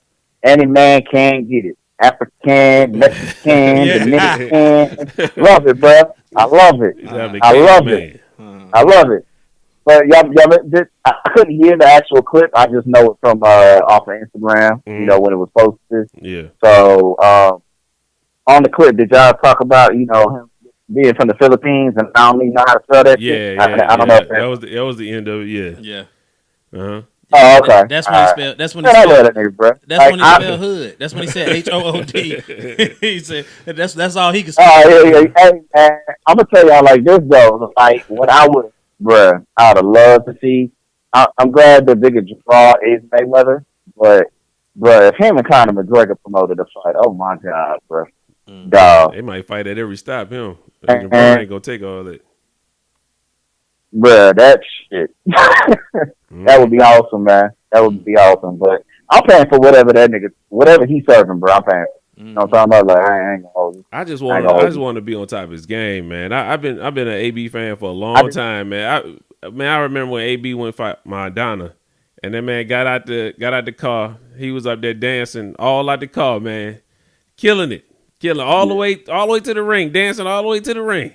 Any man can get it. African, Mexican, Dominican. Love it, bro. I love it. I love it. I love it. But I couldn't hear the actual clip. I just know it from off of Instagram. You know, when it was posted. Yeah. So on the clip, did y'all talk about him being from the Philippines, and I don't even know how to spell that shit. I don't know if that was the end of it. Yeah. Yeah. Uh-huh. Oh, okay. That's when he spelled. That's when he Man, I love spelled. that nigga, bro. That's when he spelled hood. That's when he said HOOD. He said that's all he could spell. Oh, yeah. Hey, man, I'm gonna tell y'all like this though. Like what I would, bruh, I would have loved to see. I'm glad the bigger draw is Mayweather, but bruh, if him and Conor McGregor promoted a fight, oh my god, bruh, dog, They might fight at every stop. Him. And- Bro ain't gonna take all that. bruh, that shit, that would be awesome, man. That would be awesome. But I'm paying for whatever he's serving, bro. I'm paying. You know what I'm talking about? Like I ain't gonna hold you. I just want to be on top of his game, man. I've been an AB fan for a long time, man. I remember when AB went fight Maradona, and that man got out the car. He was up there dancing all out the car, man, killing all the way to the ring, dancing all the way to the ring,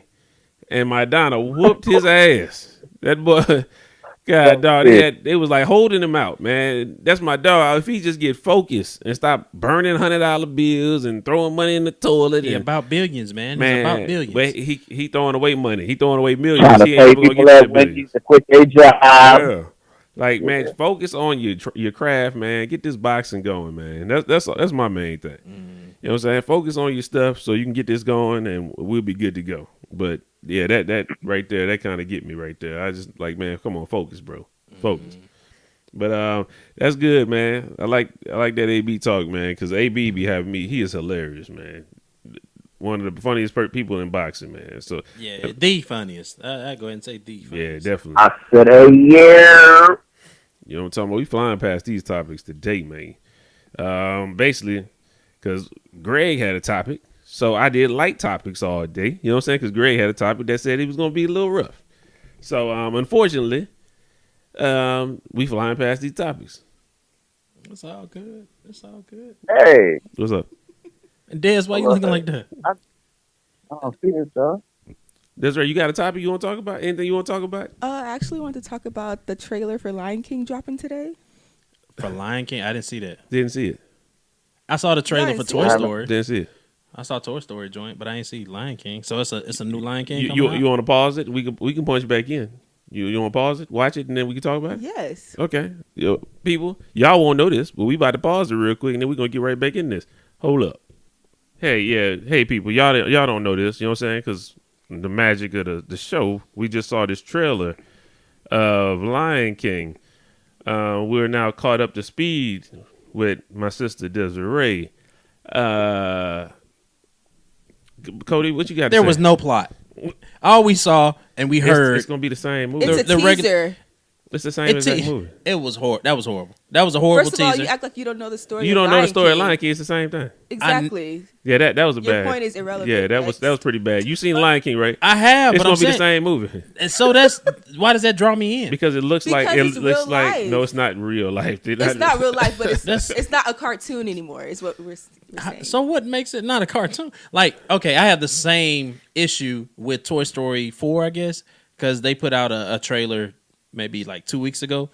and Maradona whooped his ass. That boy. God, dog, they was like holding him out, man. That's my dog. If he just get focused and stop burning $100 bills and throwing money in the toilet, Yeah, about billions, man. Man, it's about billions. But he throwing away money. He throwing away millions. Trying to He pay ain't never people gonna get that that billions. Wendy's to quit their job. Yeah. Like man, focus on your craft, man. Get this boxing going, man. That's my main thing. You know what I'm saying? Focus on your stuff so you can get this going, and we'll be good to go. But yeah, that right there, that kind of get me right there. I just like, man, come on, focus, bro, focus. But that's good, man. I like that AB talk, man, because AB be having me. He is hilarious, man. One of the funniest people in boxing, man. So yeah, the funniest. I go ahead and say the funniest. Yeah, definitely. I said a year. You know what I'm talking about? We flying past these topics today, man. Basically, because Greg had a topic, so I did light topics all day. You know what I'm saying? Because Greg had a topic that said he was going to be a little rough. So, unfortunately, we flying past these topics. It's all good. It's all good. Hey. What's up? And Des, why you looking like that? I don't see this, though. Desiree, you got a topic you want to talk about? Anything you want to talk about? I actually wanted to talk about the trailer for Lion King dropping today. For Lion King? I didn't see that. Didn't see it. I saw the trailer for Toy Story. Didn't see it. I saw Toy Story joint, but I didn't see Lion King. So it's a new Lion King. You want to pause it? We can punch back in. You want to pause it, watch it, and then we can talk about it? Yes. Okay. People, y'all won't know this, but we about to pause it real quick, and then we're going to get right back in this. Hold up. Hey, people, y'all don't know this, you know what I'm saying? Because the magic of the show, we just saw this trailer of Lion King. We're now caught up to speed with my sister Desiree. Cody, what you got to say? There was no plot. All we saw and we heard. It's going to be the same movie. It's a teaser. It's the same exact movie. It was horrible. That was horrible. That was a horrible teaser. First of all, you act like you don't know the story. You don't know the story of Lion King. It's the same thing. Exactly. Yeah, that was a bad. Your point is irrelevant. Yeah, that was pretty bad. You seen Lion King, right? I have. It's but gonna be the same movie. And so why does that draw me in? Because it looks Because like it's real life. no, it's not real life. It's not real life, but it's not a cartoon anymore. Is what we're saying. So what makes it not a cartoon? Like, okay, I have the same issue with Toy Story 4, I guess, because they put out a trailer maybe like 2 weeks ago,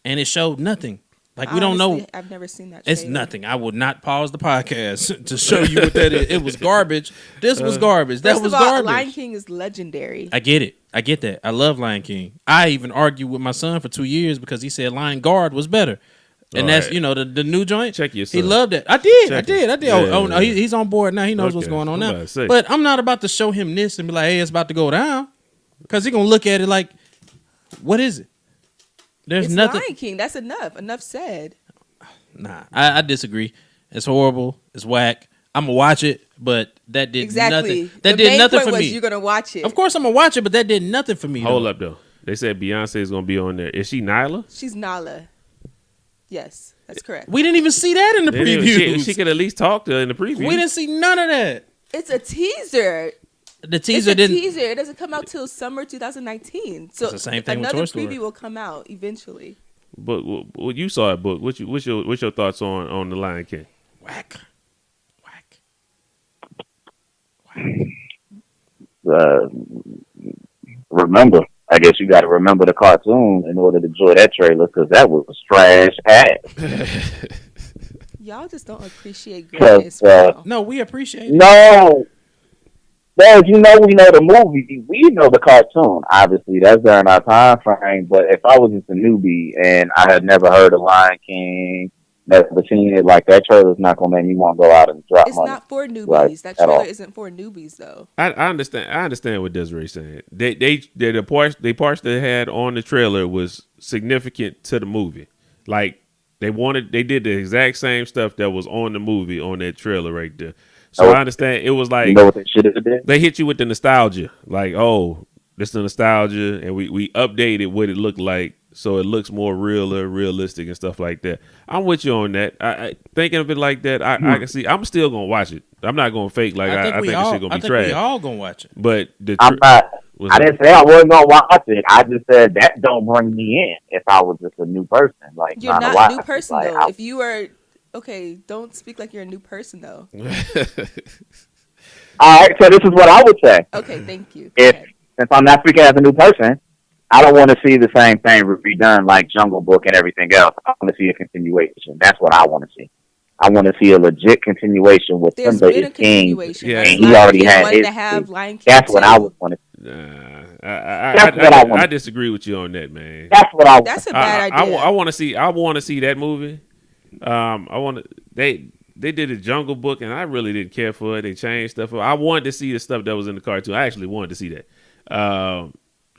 and it showed nothing. Like, we don't know. I've never seen that. It's nothing. I would not pause the podcast to show you what that is. It was garbage. This was garbage. That was garbage. Lion King is legendary. I get it. I get that. I love Lion King. I even argued with my son for 2 years because he said Lion Guard was better. And that's, the new joint. Check your son. He loved it. I did. Yeah. He's on board now. He knows what's going on now. But I'm not about to show him this and be like, hey, it's about to go down. Because he's going to look at it like, what is it? There's nothing. Lion King. That's enough. Enough said. Nah, I disagree. It's horrible. It's whack. I'm going to watch it, but that did nothing. That did nothing for me. You're going to watch it. Of course I'm going to watch it, but that did nothing for me. Hold up, though. They said Beyonce is going to be on there. Is she Nyla? She's Nala. Yes, that's correct. We didn't even see that in the preview. She could at least talk to her in the preview. We didn't see none of that. It's a teaser. The teaser didn't. Teaser. It doesn't come out till summer 2019. So it's the same thing with another Toy Story. preview will come out eventually. But what you saw it, book. What's your thoughts on the Lion King? Whack. Remember, I guess you got to remember the cartoon in order to enjoy that trailer because that was trash ass. Y'all just don't appreciate greatness. No, we appreciate it. No, Well, you know, we know the movie, we know the cartoon. Obviously, that's during our time frame. But if I was just a newbie and I had never heard of Lion King, never seen it, like that trailer's not gonna make me want to go out and drop It's money. not for newbies. Like, That at trailer all. isn't for newbies though. I understand. I understand what Desiree's saying. The parts they had on the trailer was significant to the movie. Like they did the exact same stuff that was on the movie on that trailer right there. So I understand. It was like You know what they should have did? they hit you with the nostalgia. Like, oh, this is the nostalgia, and we updated what it looked like so it looks more realistic and stuff like that. I'm with you on that. I thinking of it like that, I can see. I'm still gonna watch it. I'm not gonna fake like I think this shit gonna be trash. We all gonna watch it. But I'm not. I didn't say I wasn't gonna watch it. I just said that don't bring me in if I was just a new person. Like You're trying to not watch a new it. person Like, though. If you are okay, don't speak like you're a new person though. all right, so this is what I would say. Okay, thank you. Since I'm not speaking as a new person, I don't want to see the same thing redone like Jungle Book and everything else. I want to see a continuation. That's what I want to see. I want to see a legit continuation with There's Simba been a is king, continuation. Yeah. and Lion he already King had wanted his. to have Lion King That's what I 2. would want to. That's what I want. I disagree with you on that, man. That's what I want. That's a bad idea. I want to see. I want to see that movie. I want to. They did a Jungle Book, and I really didn't care for it. They changed stuff. I wanted to see the stuff that was in the cartoon. I actually wanted to see that.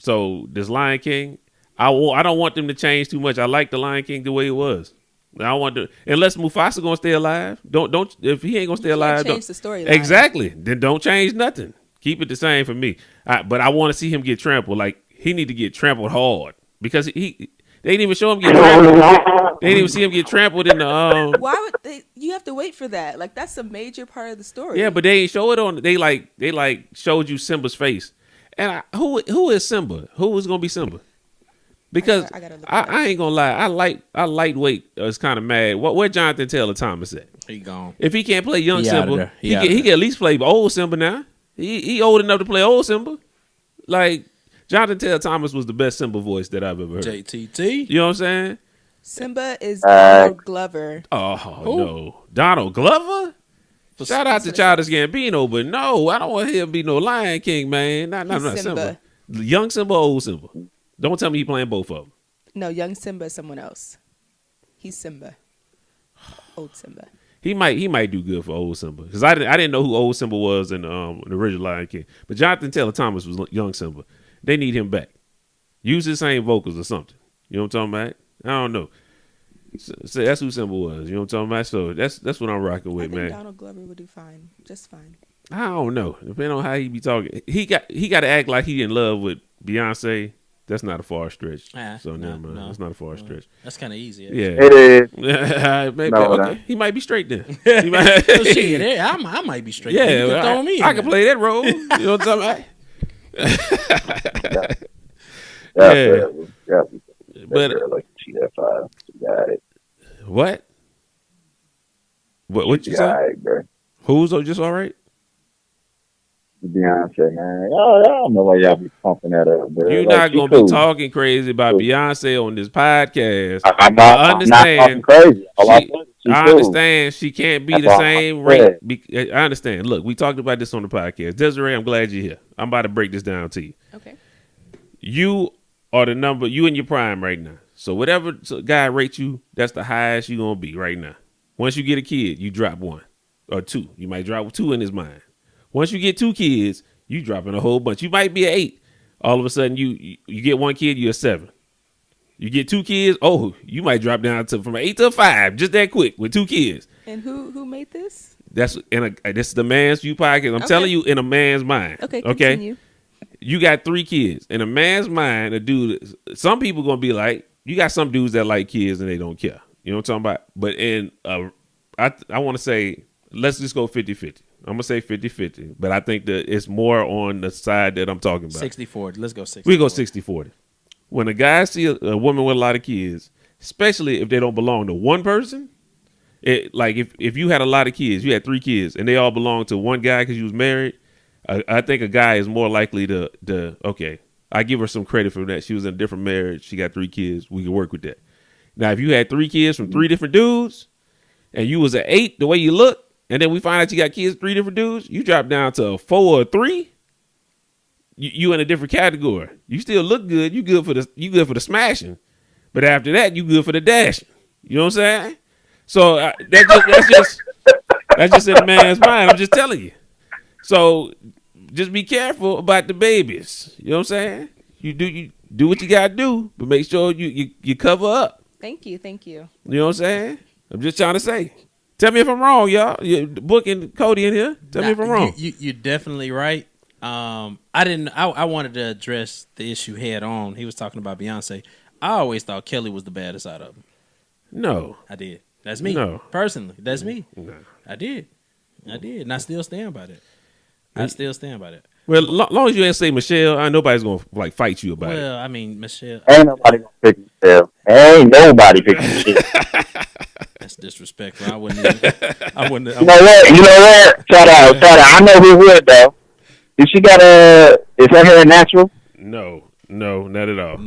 So this Lion King, I don't want them to change too much. I like the Lion King the way it was. I want to, unless Mufasa gonna stay alive. Don't if he ain't gonna stay alive. Change the storyline. Exactly. Then don't change nothing. Keep it the same for me. But I want to see him get trampled. Like he need to get trampled hard because they didn't even show him get trampled. They didn't even see him get trampled in the. Why would they? You have to wait for that. Like that's a major part of the story. Yeah, but they ain't show it on. They like showed you Simba's face. And who is Simba? Who is gonna be Simba? Because I ain't gonna lie, I lightweight is kind of mad. Where Jonathan Taylor Thomas at? He gone. If he can't play young Simba, he outta can at least play old Simba now. He old enough to play old Simba. Like Jonathan Taylor Thomas was the best Simba voice that I've ever heard. JTT. You know what I'm saying? Simba is Donald Glover. Oh no, Donald Glover. Shout out to Childish Gambino, but no, I don't want him to be no Lion King, man. Not Simba. Young Simba, old Simba. Don't tell me he playing both of them. No, young Simba is someone else. He's Simba. Old Simba. He might do good for old Simba because I didn't know who old Simba was in the original Lion King. But Jonathan Taylor Thomas was young Simba. They need him back. Use his same vocals or something. You know what I'm talking about? I don't know. So that's who Simba was. You know what I'm talking about? So that's what I'm rocking with, man. Donald Glover would do fine, just fine. I don't know. Depending on how he be talking, he got to act like he in love with Beyonce. That's not a far stretch. So never mind. That's not a far stretch. That's kind of easy. Yeah, it is. Maybe, No, okay. He might be straight then. He might, Shit, I might be straight. Yeah, You can throw me in I can there. play that role. You know what I'm talking about? Yeah. But like she that five. She got it. what? What you say? Bro. Who's just all right? Beyonce, man. I don't know why y'all be pumping that up, bro. You're like, not gonna cool. be talking crazy about Beyonce on this podcast. I'm I not talking crazy. All I said is she I cool. understand she can't be That's the all same I rate. said. I understand. Look, we talked about this on the podcast. Desiree, I'm glad you're here. I'm about to break this down to you. Okay. You are the number. You in your prime right now. So whatever guy rates you, that's the highest you're gonna be right now. Once you get a kid, you drop 1 or 2. You might drop 2 in his mind. Once you get 2 kids, you dropping a whole bunch. You might be an 8. All of a sudden, you get 1 kid, you're a 7. You get 2 kids, you might drop down to from an 8 to a 5, just that quick with 2 kids. And who made this? This is the man's view podcast. I'm telling you, in a man's mind. Okay, continue. You got 3 kids. In a man's mind, a dude. Some people gonna be like, you got some dudes that like kids and they don't care. You know what I'm talking about? But I want to say, let's just go 50-50. I'm going to say 50-50, but I think that it's more on the side that I'm talking about. 60-40. Let's go 60. We go 60-40. When a guy see a woman with a lot of kids, especially if they don't belong to one person, like if you had a lot of kids, you had 3 kids, and they all belong to one guy because you was married, I think a guy is more likely to okay, I give her some credit for that. She was in a different marriage. She got 3 kids. We can work with that. Now, if you had 3 kids from 3 different dudes, and you was an 8, the way you look, and then we find out you got kids, 3 different dudes, you drop down to a 4 or 3. You in a different category. You still look good. You good for the smashing, but after that, you good for the dashing. You know what I'm saying? So that's just in the man's mind. I'm just telling you. So just be careful about the babies. You know what I'm saying? You do what you gotta do, but make sure you cover up. Thank you. You know what I'm saying? I'm just trying to say. Tell me if I'm wrong, y'all. Book and Cody in here. Tell me if I'm wrong. You're definitely right. I wanted to address the issue head on. He was talking about Beyonce. I always thought Kelly was the baddest out of them. No. I did. That's me. No. Personally, that's me. No. I did. And I still stand by that. Well, long as you ain't say Michelle, nobody's gonna like fight you about it. Well, I mean, Michelle. Ain't nobody gonna pick Michelle. Ain't nobody picking Michelle. That's disrespectful. I wouldn't. You know what? Shout out. I know who would though. Is she got is her hair natural? No, not at all.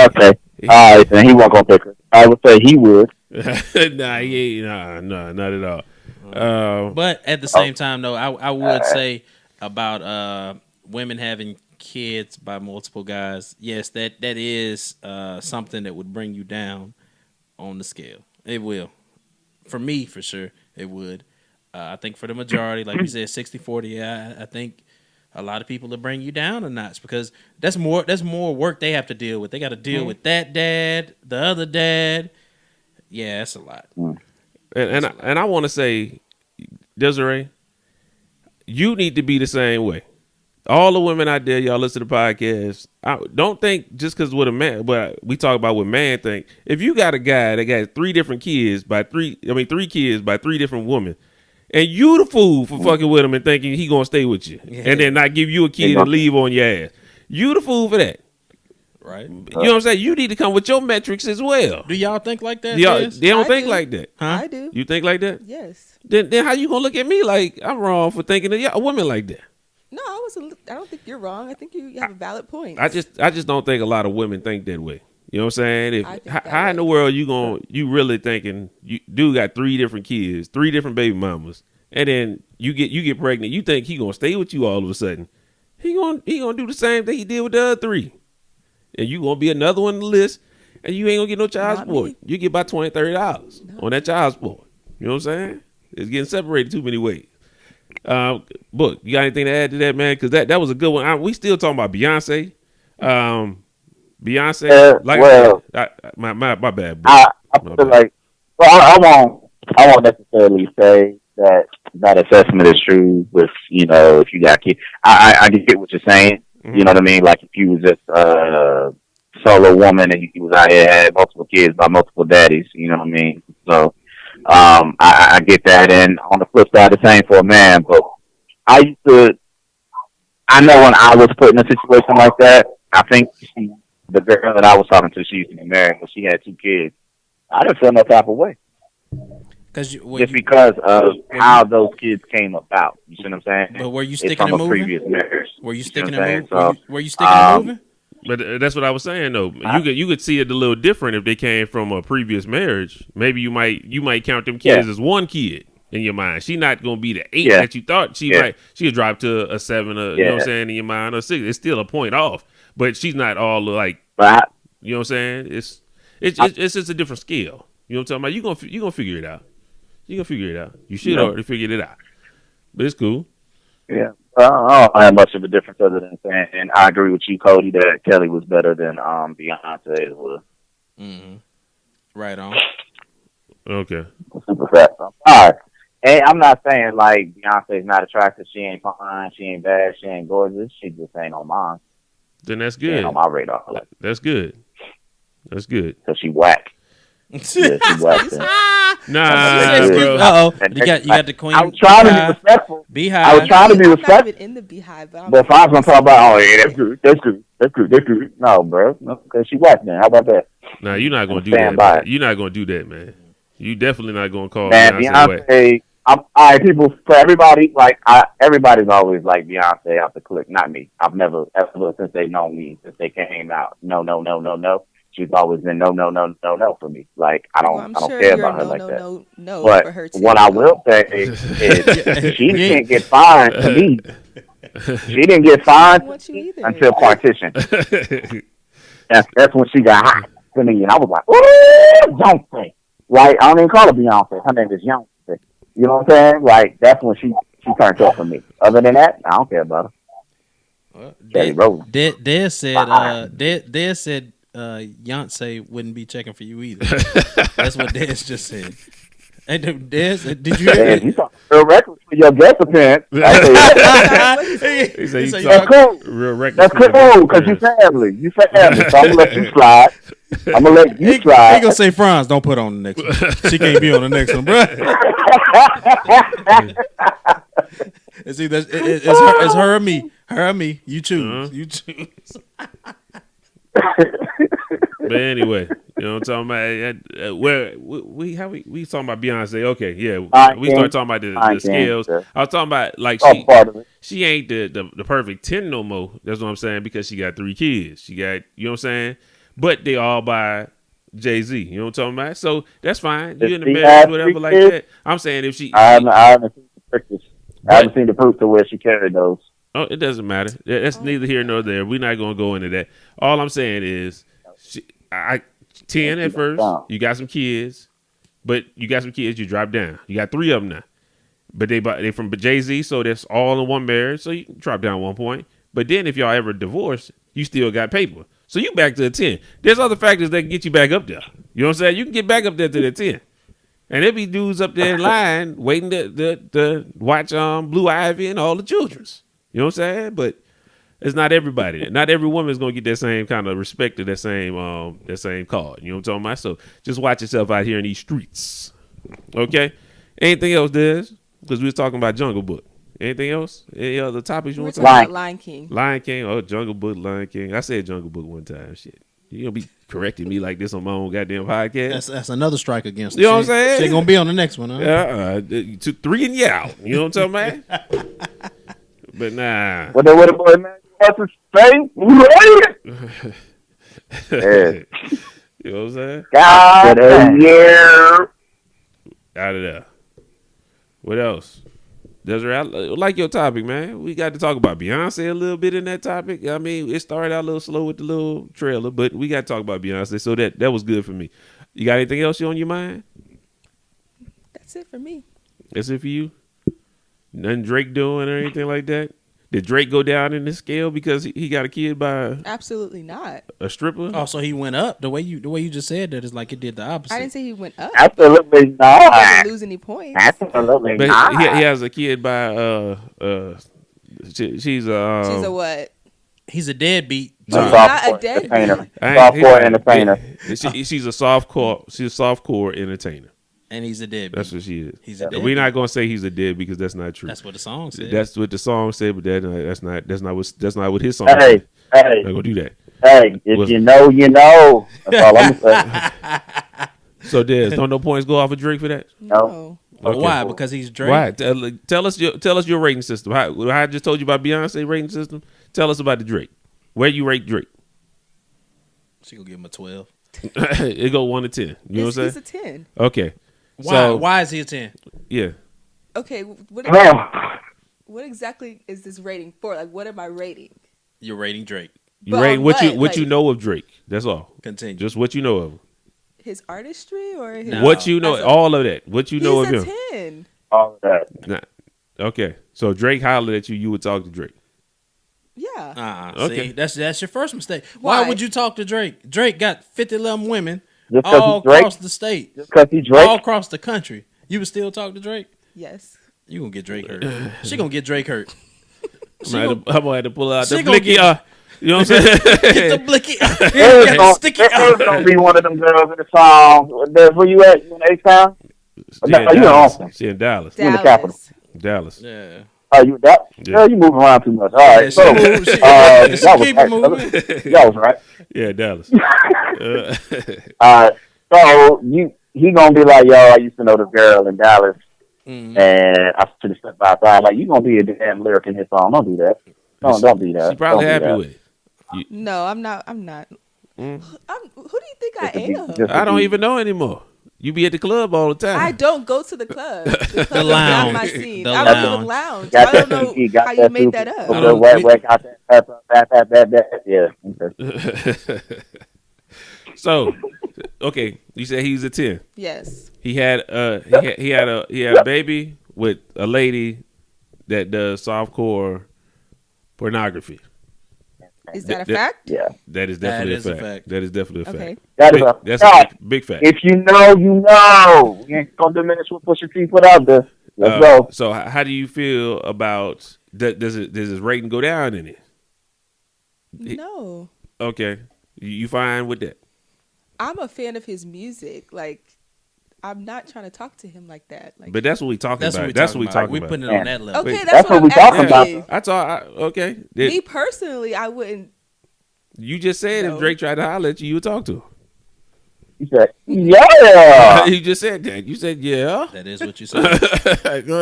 Okay. All right, then he wasn't gonna pick her. I would say he would. Nah, he ain't. Nah, not at all. But at the same time, though, I would say about women having kids by multiple guys. Yes, that is something that would bring you down on the scale. It will. For me, for sure, it would. I think for the majority, like you said, 60-40, I think a lot of people will bring you down a notch because that's more work they have to deal with. They got to deal with that dad, the other dad. Yeah, that's a lot. And I want to say, Desiree, you need to be the same way. All the women out there, y'all listen to the podcast. I don't think just because with a man, but we talk about what man think. If you got a guy that got 3 kids by 3 different women, and you the fool for fucking with him and thinking he gonna stay with you, and then not give you a kid and leave on your ass, you the fool for that. Right. You know what I'm saying? You need to come with your metrics as well. Do y'all think like that? They don't think do. like that. Huh? I do. You think like that? Yes. Then how you gonna look at me like I'm wrong for thinking of a woman like that? No, I don't think you're wrong. I think you have a valid point. I just don't think a lot of women think that way. You know what I'm saying? How in the world you really thinking you dude got 3 different kids, 3 different baby mamas, and then you get pregnant, you think he gonna stay with you all of a sudden. He gonna do the same thing he did with the other 3. And you gonna be another one on the list, and you ain't gonna get no child support. Me. You get about $20-$30 on that child support. You know what I'm saying? It's getting separated too many ways. Book, you got anything to add to that, man? Because that was a good one. We still talking about Beyonce. Beyonce. My bad. Book. I feel like, I won't necessarily say that assessment is true with, if you got kids. I get what you're saying. Mm-hmm. You know what I mean? Like if you was just a solo woman and you was out here had multiple kids by multiple daddies, you know what I mean? So I get that. And on the flip side, the same for a man. But I know when I was put in a situation like that, I think the girl that I was talking to, she used to be married, but she had 2 kids. I didn't feel no type of way. Because of how those kids came about. You see what I'm saying? But were you sticking and moving? Previous marriage. Were you sticking and moving? Were you sticking and moving? But that's what I was saying though. You could see it a little different if they came from a previous marriage. Maybe you might count them kids as 1 kid in your mind. She's not gonna be the 8 that you thought she'll drop to a 7 or you know what I'm saying in your mind or 6. It's still a point off, but she's not all like you know what I'm saying. It's just a different scale. You know what I'm talking about? You gonna figure it out. You gonna figure it out. You should already figured it out, but it's cool. Yeah. I don't have much of a difference other than saying, and I agree with you, Cody, that Kelly was better than Beyonce as well. Mm-hmm. Right on. Okay. Super fast. All right. And I'm not saying like Beyonce's not attractive. She ain't fine. She ain't bad. She ain't gorgeous. She just ain't on mine. Then that's good. She ain't on my radar. That's good. That's good. Cause she whack. Yeah, she whack. Nah, bro. You got the queen. I was trying to be respectful. Beehive. I was trying to be respectful. In the beehive, but if I was gonna talk about, that's good. No, bro. Because she whack, man. How about that? Nah, you're not gonna do that. Man. You're not gonna do that, man. You definitely not gonna call Beyonce. All right, people. For everybody, everybody's always like Beyonce out the clique. Not me. I've never ever since they know me, since they came out. No. she's always been no for me. Like I Well, don't I'm I don't sure care you're about her no, like no, that. no, no But for her too. what I will say is she didn't get fined to me. She didn't get fined I want you to me either. until partition. That's when she got hot to me, and I was like, "Ooh, Beyonce!" Like I don't even call her Beyonce. Her name is Beyonce. You know what I'm saying? Like that's when she turned up for me. Other than that, I don't care about her. Steady rolling. Dez said Beyonce wouldn't be checking for you either. That's what Dez just said. Hey, Dez, did you hear Man, it? you talk real reckless for your guest appearance. I say, He said He you said, talk That's cool. real reckless. That's for your cool because you appearance. family. You family. So I'm gonna let you slide. I'm gonna let you He slide. gonna say, Franz, don't put on the next one. She can't be on the next one, bro. It's her or me. Her or me. You choose. You choose. But anyway, you know what I'm talking about? Where we talking about Beyonce? Okay, yeah, we start talking about the scales. I was talking about like Part of it. she ain't the perfect 10 no more. That's what I'm saying because she got 3 kids. She got, you know what I'm saying? But they all by Jay-Z. You know what I'm talking about? So that's fine. You in the marriage, whatever like that. I'm saying if she I haven't seen the pictures. I haven't seen the proof to where she carried those. Oh, it doesn't matter. That's neither here nor there. We're not going to go into that. All I'm saying is, 10 at first. You got some kids, but you drop down. You got 3 of them now, but they from Jay-Z, so that's all in one marriage. So you can drop down 1 point. But then if y'all ever divorce, you still got paper. So you back to a 10. There's other factors that can get you back up there. You know what I'm saying? You can get back up there to the 10. And there be dudes up there in line waiting to watch Blue Ivy and all the children's. You know what I'm saying? But it's not everybody. Not every woman is gonna get that same kind of respect to that same card. You know what I'm talking about? So just watch yourself out here in these streets. Okay? Anything else, Des? Because we was talking about Jungle Book. Anything else? Any other topics you We're want to talking talk about Lion King. Lion King. Oh, Jungle Book, Lion King. I said Jungle Book one time. Shit. You gonna be correcting me like this on my own goddamn podcast? That's another strike against her. You know what I'm saying? She ain't gonna be on the next one, huh? You took 3 and you out. You know what I'm talking about? But nah. What the boy man wants to say? Yeah. You know what I'm saying? God, yeah. Out of there. What else? Desiree, I like your topic, man. We got to talk about Beyonce a little bit in that topic. I mean, it started out a little slow with the little trailer, but we got to talk about Beyonce, so that was good for me. You got anything else on your mind? That's it for me. That's it for you? Nothing Drake doing or anything like that? Did Drake go down in the scale because he got a kid by Absolutely not. a stripper? Oh, so he went up. The way you just said that is like it did the opposite. I didn't say he went up. Absolutely He not. didn't lose any points. Absolutely But not. he has a kid by she's a She's a what? He's a deadbeat. Not a deadbeat. Softcore entertainer. She's a softcore entertainer. And he's a deadbeat. That's what she is. He's a And deadbeat. we're not gonna say he's a dead because that's not true. That's what the song said. That's what the song said, but that's not what his song Hey, said. hey, Not gonna do that. hey, if you know, you know. That's all I'm going to say. So Des, don't no points go off of Drake for that? No. Okay. Why? Because he's Drake. Why? Tell us your rating system. I just told you about Beyonce rating system. Tell us about the Drake. Where you rate Drake? She gonna give him a 12. It go 1 to 10. You know what I'm saying? He's a 10. Okay. Why? So, Why is he a 10? yeah. Okay, what exactly is this rating for? Like, what am I rating? You're rating Drake. You But rate on what what? you Like- know of Drake. That's all. Continue. Just what you know of him. His artistry or his... No. What you know, As a- all of that. What you know of He's him. a 10. All of that. Nah. Okay. So Drake hollered at you. You would talk to Drake. Yeah. Okay. See, that's your first mistake. Why? Why would you talk to Drake? Drake got 50 11 women Just 'cause all he's Drake? across the state, Just because he's Drake? all across the country. You would still talk to Drake? Yes. You gonna get Drake hurt. She gonna get Drake hurt. I'm gonna have to pull out the she gonna blicky. get- You know what I'm saying? Get the blicky. There's Got sticky. gonna be one of them girls in the song. Where you at? You in H-Town? She No, in you in Dallas. Austin. She in Dallas. in the capital. Dallas. Yeah. Oh, you that? Yeah. Girl, you moving around too much. All right, Yeah, so she move- she- y'all was she keep it right. moving. Y'all was right. Yeah, Dallas. So he gonna be like, yo, I used to know this girl in Dallas, Mhm. and I should have stepped outside. Like, you gonna be a damn lyric in his song? Don't do that. Don't do that. She probably Don't do happy that. with it. No, I'm not. I'm not. Who do you think I Just to be- am? just to I don't be- even know anymore. You be at the club all the time. I don't go to the club. The club lounge. is not my scene. The I don't lounge. even lounge. Got I don't that know Kiki, got how you that made super- that up. I the don't- wet, we- wet, got that. Yeah. Okay. So, okay, you said he was a 10. Yes. He had he had a baby with a lady that does softcore pornography. Is that a That- fact? Yeah. That is definitely is a a fact. fact. That is definitely a Okay. fact. That is Big- a that's fact. a big fact. If you know, you know. You ain't gonna diminish what Pusha T put out there. Let's go. So how do you feel about does his rating go down in it? No. Okay, you fine with that? I'm a fan of his music. Like, I'm not trying to talk to him like that. Like, But that's what we talking That's about. what That's what we we talking talking about. about. We putting it on that level. okay, Wait, that's, what what we I'm talking asking. about. I thought okay. Me personally, I wouldn't. You just said No. if Drake tried to holler at you, you would talk to him. He said, yeah. You just said that. You said yeah. That is what you said.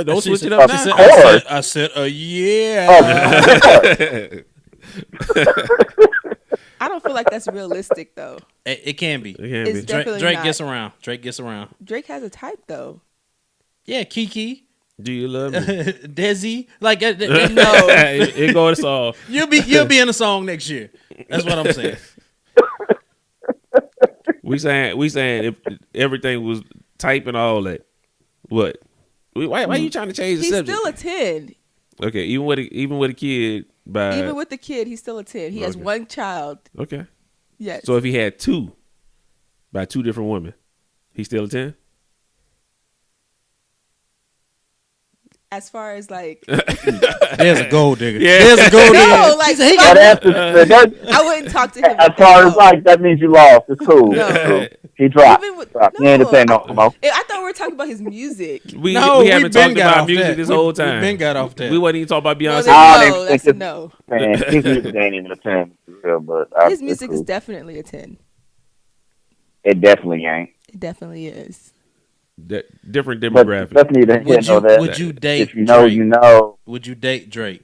Don't She switch said- it up she now. said- course. I said, yeah. I don't feel like that's realistic, though. It can be. It can It's be. definitely Drake not. gets around. Drake gets around. Drake has a type, though. Yeah, Kiki, Do you love me? Desi, like no, it goes all. you'll be in a song next year. That's what I'm saying. We saying if everything was type and all that. What? Why are you trying to change the He's subject? still a 10. Okay, even with a kid by Even with the kid, he's still a 10. He has Okay. one child. okay. Yes. So if he had two by two different women, he's still a 10? As far as like, There's a gold digger. Yeah. There's a gold digger. no, like, That answer, that, I wouldn't talk to him. as like far that, as no. like, that means you lost. It's cool. No. It's cool. He dropped. Even with- He ain't a thing no more. I thought we were talking about his music. We No, we we haven't been talked got about off music that. this We- whole we time. been got off that. We wasn't even talking about No, Beyonce. Ah, that's a no. Man, his music ain't even a 10. For real, but His music it's is cool. definitely a 10. It definitely ain't. It definitely is. Different But demographic. let's need to Would know you that. would you date If you know, Drake? you know. Would you date Drake?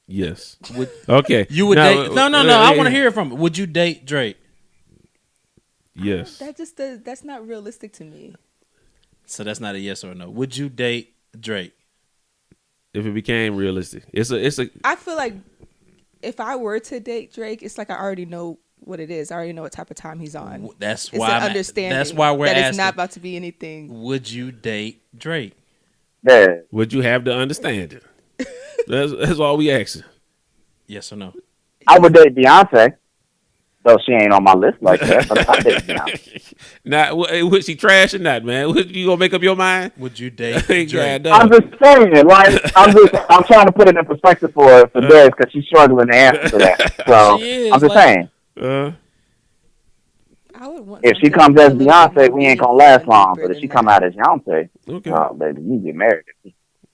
Yes. Would Okay. you would Now, date? No. I want to hear it from. Would you date Drake? Yes. That's not realistic to me. So that's not a yes or a no. Would you date Drake? If it became realistic, it's a. I feel like if I were to date Drake, it's like I already know what it is. I already know what type of time he's on. That's It's why an understanding. That's why we're that asking. it's not about to be anything. Would you date Drake? Yeah. Would you have the understanding? That's all we asking. Yes or no? I would date Beyonce, though she ain't on my list like that. But I date Beyonce. Not would she trash or not, man? You gonna make up your mind? Would you date Ain't Drake? God I'm done. just saying, like, I'm trying to put it in perspective for Des because she's struggling to answer to that. So She is, I'm just like- saying, I would want if she something comes a as little bit Beyonce, more we ain't gonna meaningful last and long. deeper But if she than come that. out as Beyonce, Okay. oh baby, you get married.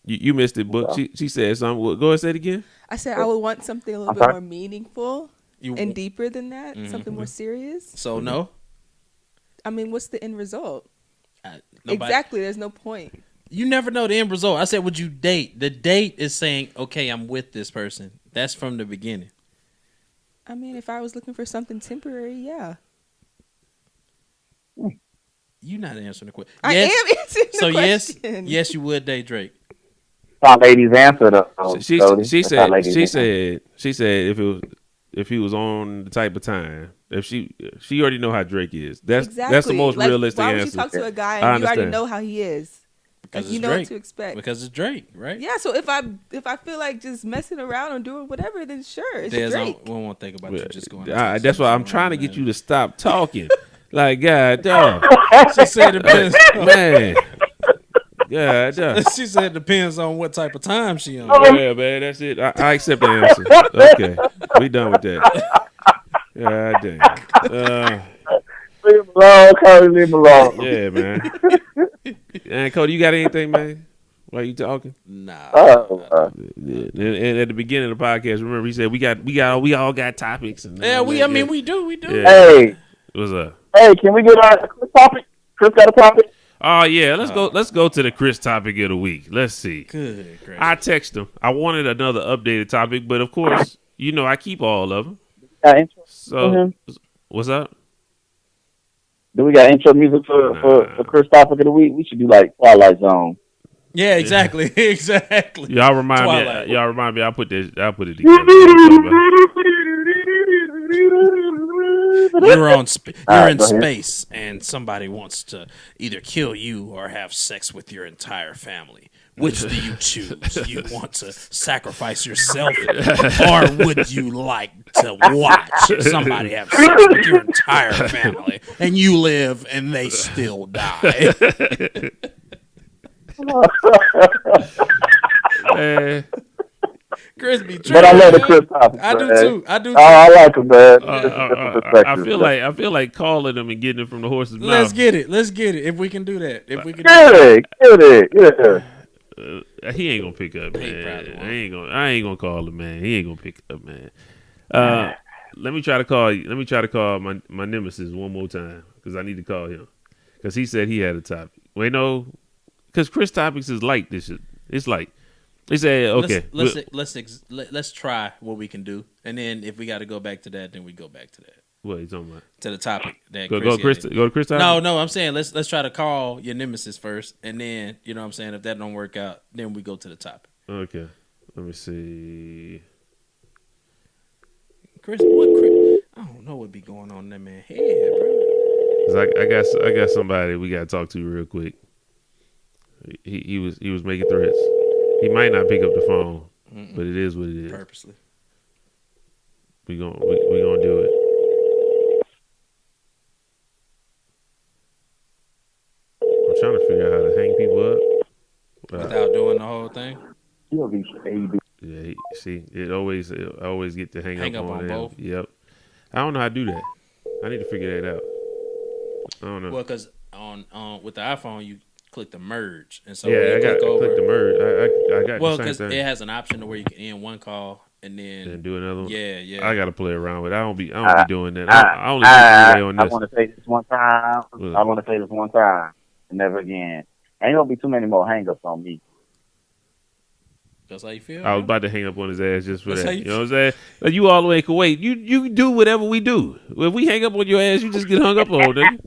You missed it, Book. She said something. Go ahead and say it again. I said I would want something a little I'm bit sorry? more meaningful You- and deeper than that. Mhm. Something more serious. So no. I mean, what's the end result? Nobody- Exactly. There's no point. You never know the end result. I said, would you date? The date is saying, okay, I'm with this person. That's from the beginning. I mean, if I was looking for something temporary, yeah. You're not answering the question. I am answering the So question. yes, you would date Drake. That's how ladies answer though. She Cody. she That's how said ladies she answer. said if he was on the type of time, if she already know how Drake is. That's the most Like, realistic why would answer. you talk to a guy I and you already understand. know how he is? Because Like, you it's know what Drake. to expect. Because it's Drake, right? Yeah, so if I feel like just messing around or doing whatever, then sure, it's Des, Drake. we won't think about you just going. That's why I'm trying to get you to stop talking. Like, God damn, She said it depends. man. God damn. She said it depends on what type of time she on. Yeah, man, that's it. I accept the answer. Okay, we done with that. God damn. Leave him alone, Cody. Leave him alone. Yeah, man. And Cody, you got anything, man? While you talking? Nah. Yeah. And at the beginning of the podcast, remember he said we all got topics. And Yeah, we do. Yeah. Hey, What's up? hey, can we get our Chris topic? Chris got a topic? Oh yeah, let's go to the Chris topic of the week. Let's see. Good. Great. I text him. I wanted another updated topic, but of course, I keep all of them. Got intro for So him? what's up? Do we got intro music for Chris topic of the week? We should do like Twilight Zone. Yeah, exactly, exactly. Y'all remind Twilight. me. Y'all remind me. I'll put it together. You know what You're in space, and somebody wants to either kill you or have sex with your entire family. Which do you choose? You want to sacrifice yourself, or would you like to watch somebody have sex with your entire family, and you live and they still die? Man. Chris be tripping, But I love the man. Chris topic. I do man. too. I do too. Oh, I like him, man. I feel like calling them and getting it from the horse's mouth. Let's get it. Let's get it. If we can do that. If we can. Get it. Yeah. He ain't gonna pick up, man. I ain't gonna call him, man. He ain't gonna pick up, man. Let me try to call my nemesis one more time because I need to call him because he said he had a topic. Wait, no, because Chris topics is light. This shit, it's light. He said, okay, let's try what we can do, and then if we got to go back to that, then we go back to that. What are you talking about? To the topic that Go to Chris topic? No, I'm saying let's try to call your nemesis first, and then you know what I'm saying if that don't work out, then we go to the topic. Okay, let me see. Chris, I don't know what be going on in that man's head, bro. 'Cause I got somebody we gotta talk to real quick. He was making threats. He might not pick up the phone, but it is what it is. Purposely. We gonna do it. I'm trying to figure out how to hang people up Without doing the whole thing. Yeah, I always get to hang up on them. both. Yep. I don't know how to do that. I need to figure that out. I don't know. Well, because on with the iPhone you click the merge, and so yeah, I click the merge. I got well, because it has an option to where you can end one call and then do another one. Yeah. I got to play around with it. I don't be doing that. I only do on this. I want to say this one time. And never again. Ain't gonna be too many more hang-ups on me. That's how you feel? I was about to hang up on his ass just for That's that. how You know what I'm saying? Like, you all the way in Kuwait. You do whatever we do. If we hang up on your ass, you just get hung up on, nigga.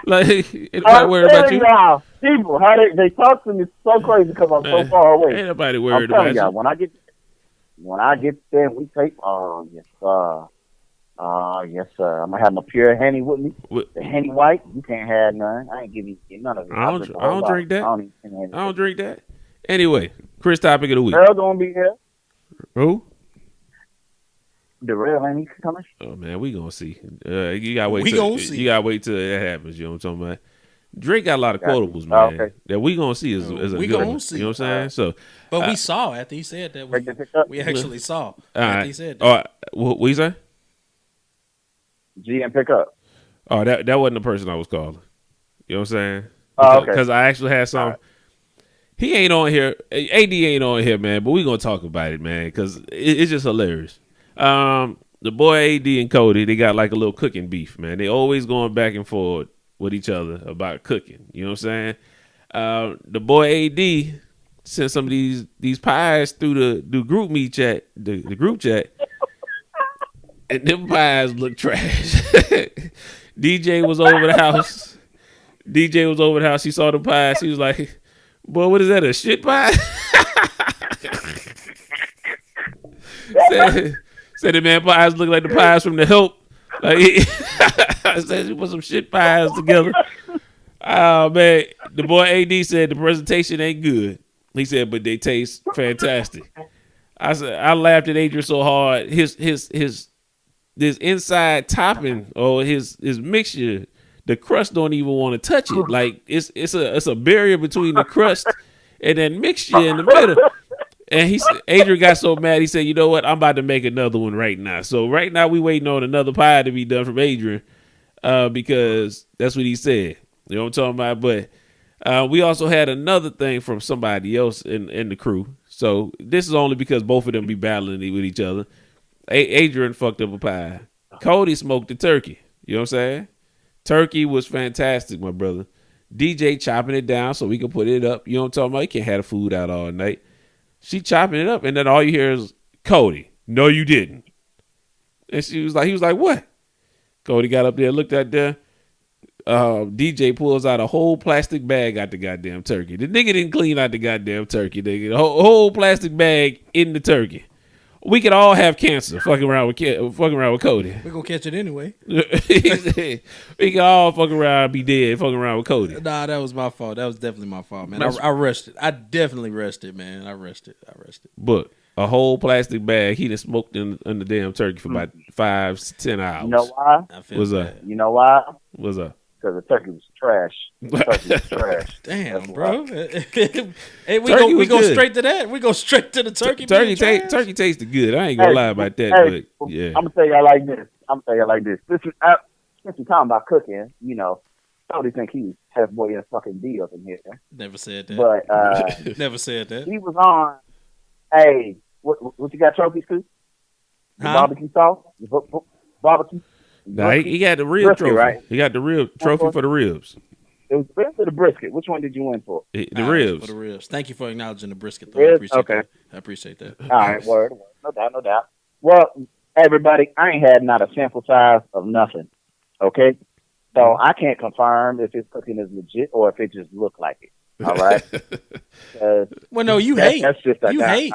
Like, anybody worried about you? Y'all, people, how they talk to me so crazy because I'm so far away. Ain't nobody worried I'm telling about y'all, you. when I get there and we take, yes, sir. I'm gonna have my pure Henny with me. The Henny White, you can't have none. I ain't giving you none of it. I don't drink that. I don't drink that. Anyway, Chris topic of the week. Earl gonna be here. Who? The real ain't he coming? Oh man, we gonna see. You gotta wait. See. You gotta wait till that happens. You know what I'm talking about? Drake got a lot of quotables, man. Okay. That we gonna see is a we good gonna one. see. You know what I'm saying? So, but we saw after he said that. We actually saw after he said that. All right. What you say? G and pick up. Oh, that wasn't the person I was calling. You know what I'm saying? Okay. Because I actually had some. Right. He ain't on here. AD ain't on here, man. But we gonna talk about it, man, because it's just hilarious. The boy AD and Cody, they got like a little cooking beef, man. They always going back and forth with each other about cooking. You know what I'm saying? The boy AD sent some of these pies through the group meet chat, the group chat, and them pies look trash. DJ was over the house. He saw the pies. He was like, "Boy, what is that? A shit pie?" said the man pies look like the pies from The Help. Like, I said, you put some shit pies together. Oh man, the boy AD said the presentation ain't good. He said, but they taste fantastic. I said, I laughed at Adrian so hard. His this inside topping or his mixture, the crust don't even want to touch it. Like it's a barrier between the crust and that mixture in the middle. And Adrian got so mad, he said, you know what? I'm about to make another one right now. So right now we waiting on another pie to be done from Adrian because that's what he said. You know what I'm talking about? But we also had another thing from somebody else in the crew. So this is only because both of them be battling with each other. Adrian fucked up a pie. Cody smoked the turkey. You know what I'm saying? Turkey was fantastic, my brother. DJ chopping it down so we can put it up. You know what I'm talking about? You can't have the food out all night. She chopping it up, and then all you hear is, Cody, no, you didn't. And he was like, what? Cody got up there, looked at there. DJ pulls out a whole plastic bag out the goddamn turkey. The nigga didn't clean out the goddamn turkey, nigga. The whole plastic bag in the turkey. We could all have cancer fucking around with Cody. We're gonna catch it anyway. We could all fuck around and be dead fucking around with Cody. Nah, that was my fault. That was definitely my fault, man. I rushed it. I definitely rushed it, man. I rushed it. But a whole plastic bag, he done smoked in the damn turkey for about 5 to 10 hours. You know why? What's up? You know why? What's up? Because the turkey was trash. The turkey was trash. Damn, That's bro. why. Hey, we go straight to that. We go straight to the turkey. Turkey tasted good. I ain't gonna lie about that, but yeah. I'm gonna tell y'all like this. Since you're talking about cooking, you know, Cody think he was Chef Boy in fucking deals in here. Never said that. But never said that. he was on. Hey, what you got trophies to? Huh? Barbecue sauce, barbecue. Nah, he got the rib brisket, trophy. right? He got the rib trophy for the ribs. It was the ribs or the brisket. Which one did you win for? The ribs. For the ribs. Thank you for acknowledging the brisket, though. Ribs? I Okay. appreciate that. All right, word. No doubt. Well, everybody, I ain't had not a sample size of nothing. Okay? So I can't confirm if his cooking is legit or if it just looked like it. All right? Well, no, you hate. That's just You hate.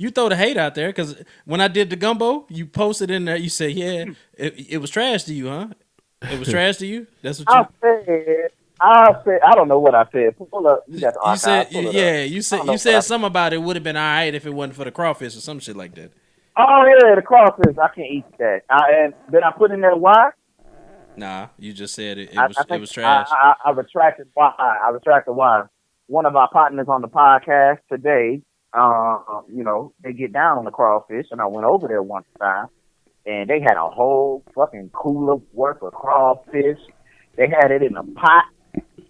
You throw the hate out there because when I did the gumbo, you posted in there. You said, "Yeah, it was trash to you, huh? It was trash to you." That's what I said. I don't know what I said. Pull up. You got the you said. archive. Pull it Yeah, up. you said something about it would have been all right if it wasn't for the crawfish or some shit like that. Oh yeah, the crawfish. I can't eat that. And then I put in there why? Nah, you just said it was trash. I retracted why. I retracted why. One of our partners on the podcast today. You know, they get down on the crawfish, and I went over there one time, and they had a whole fucking cooler worth of crawfish. They had it in a pot.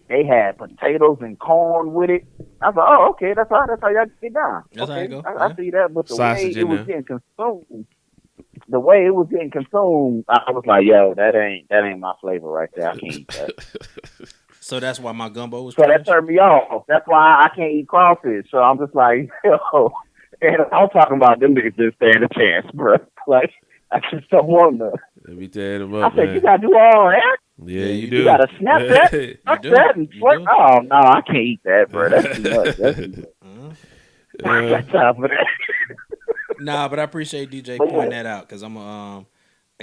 They had potatoes and corn with it. I was like, oh, okay, that's how y'all get down. That's okay, how you go. I see that, but the Sausage way it in was there. getting consumed, I was like, yo, that ain't my flavor right there. I can't eat that. So that's why my gumbo was So trash. that turned me off. That's why I can't eat crawfish. So I'm just like, yo. And I'm talking about them niggas just stand a chance, bro. Like, I just don't want to. Let me tear them I up, said, man. you got to do all that? Yeah, you You do. got to snap that? Fuck do. that and You flirt? do. Oh, no, I can't eat that, bro. That's too much. That's too much. I ain't got time for that. Nah, but I appreciate DJ pointing that out because I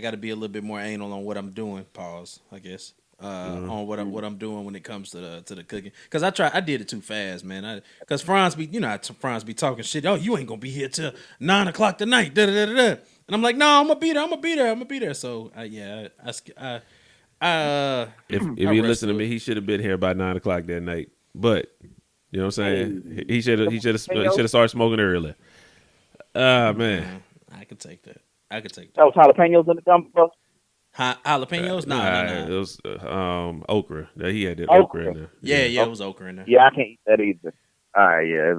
got to be a little bit more anal on what I'm doing. Pause, I guess. On what I'm doing when it comes to the cooking, because I did it too fast, man. Because Franz be Franz be talking shit. Oh, you ain't gonna be here till 9 o'clock tonight. Da, da, da, da. And I'm like, no, I'm gonna be there. So If you listen to me, he should have been here by 9 o'clock that night. But you know what I'm saying? He should have started smoking early. Man, I could take that. That was jalapenos in the gumbo? Jalapenos? Nah. It was okra. He had that okra in there. Yeah, it was okra in there. Yeah, I can't eat that either. All right, yeah.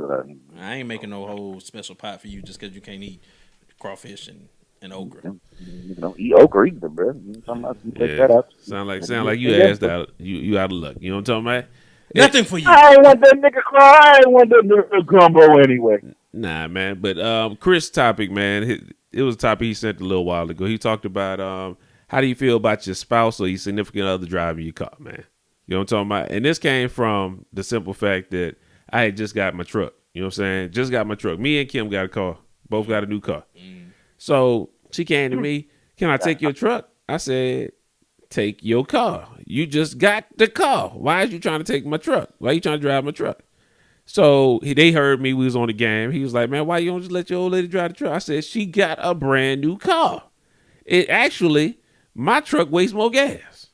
I ain't making no whole special pot for you just because you can't eat crawfish and okra. You don't eat okra either, bro. Take that up. Sound like you asked out. You out of luck. You know what I'm talking about? Nothing for you. I ain't want that nigga cry. I ain't want that nigga gumbo anyway. Nah, man. But Chris' topic, man, it was a topic he sent a little while ago. He talked about how do you feel about your spouse or your significant other driving your car, man? You know what I'm talking about? And this came from the simple fact that I had just got my truck. You know what I'm saying? Just got my truck. Me and Kim got a car. Both got a new car. So she came to me, can I take your truck? I said, take your car. You just got the car. Why is you trying to take my truck? Why you trying to drive my truck? So they heard me. We was on the game. He was like, man, why you don't just let your old lady drive the truck? I said, she got a brand new car. My truck wastes more gas.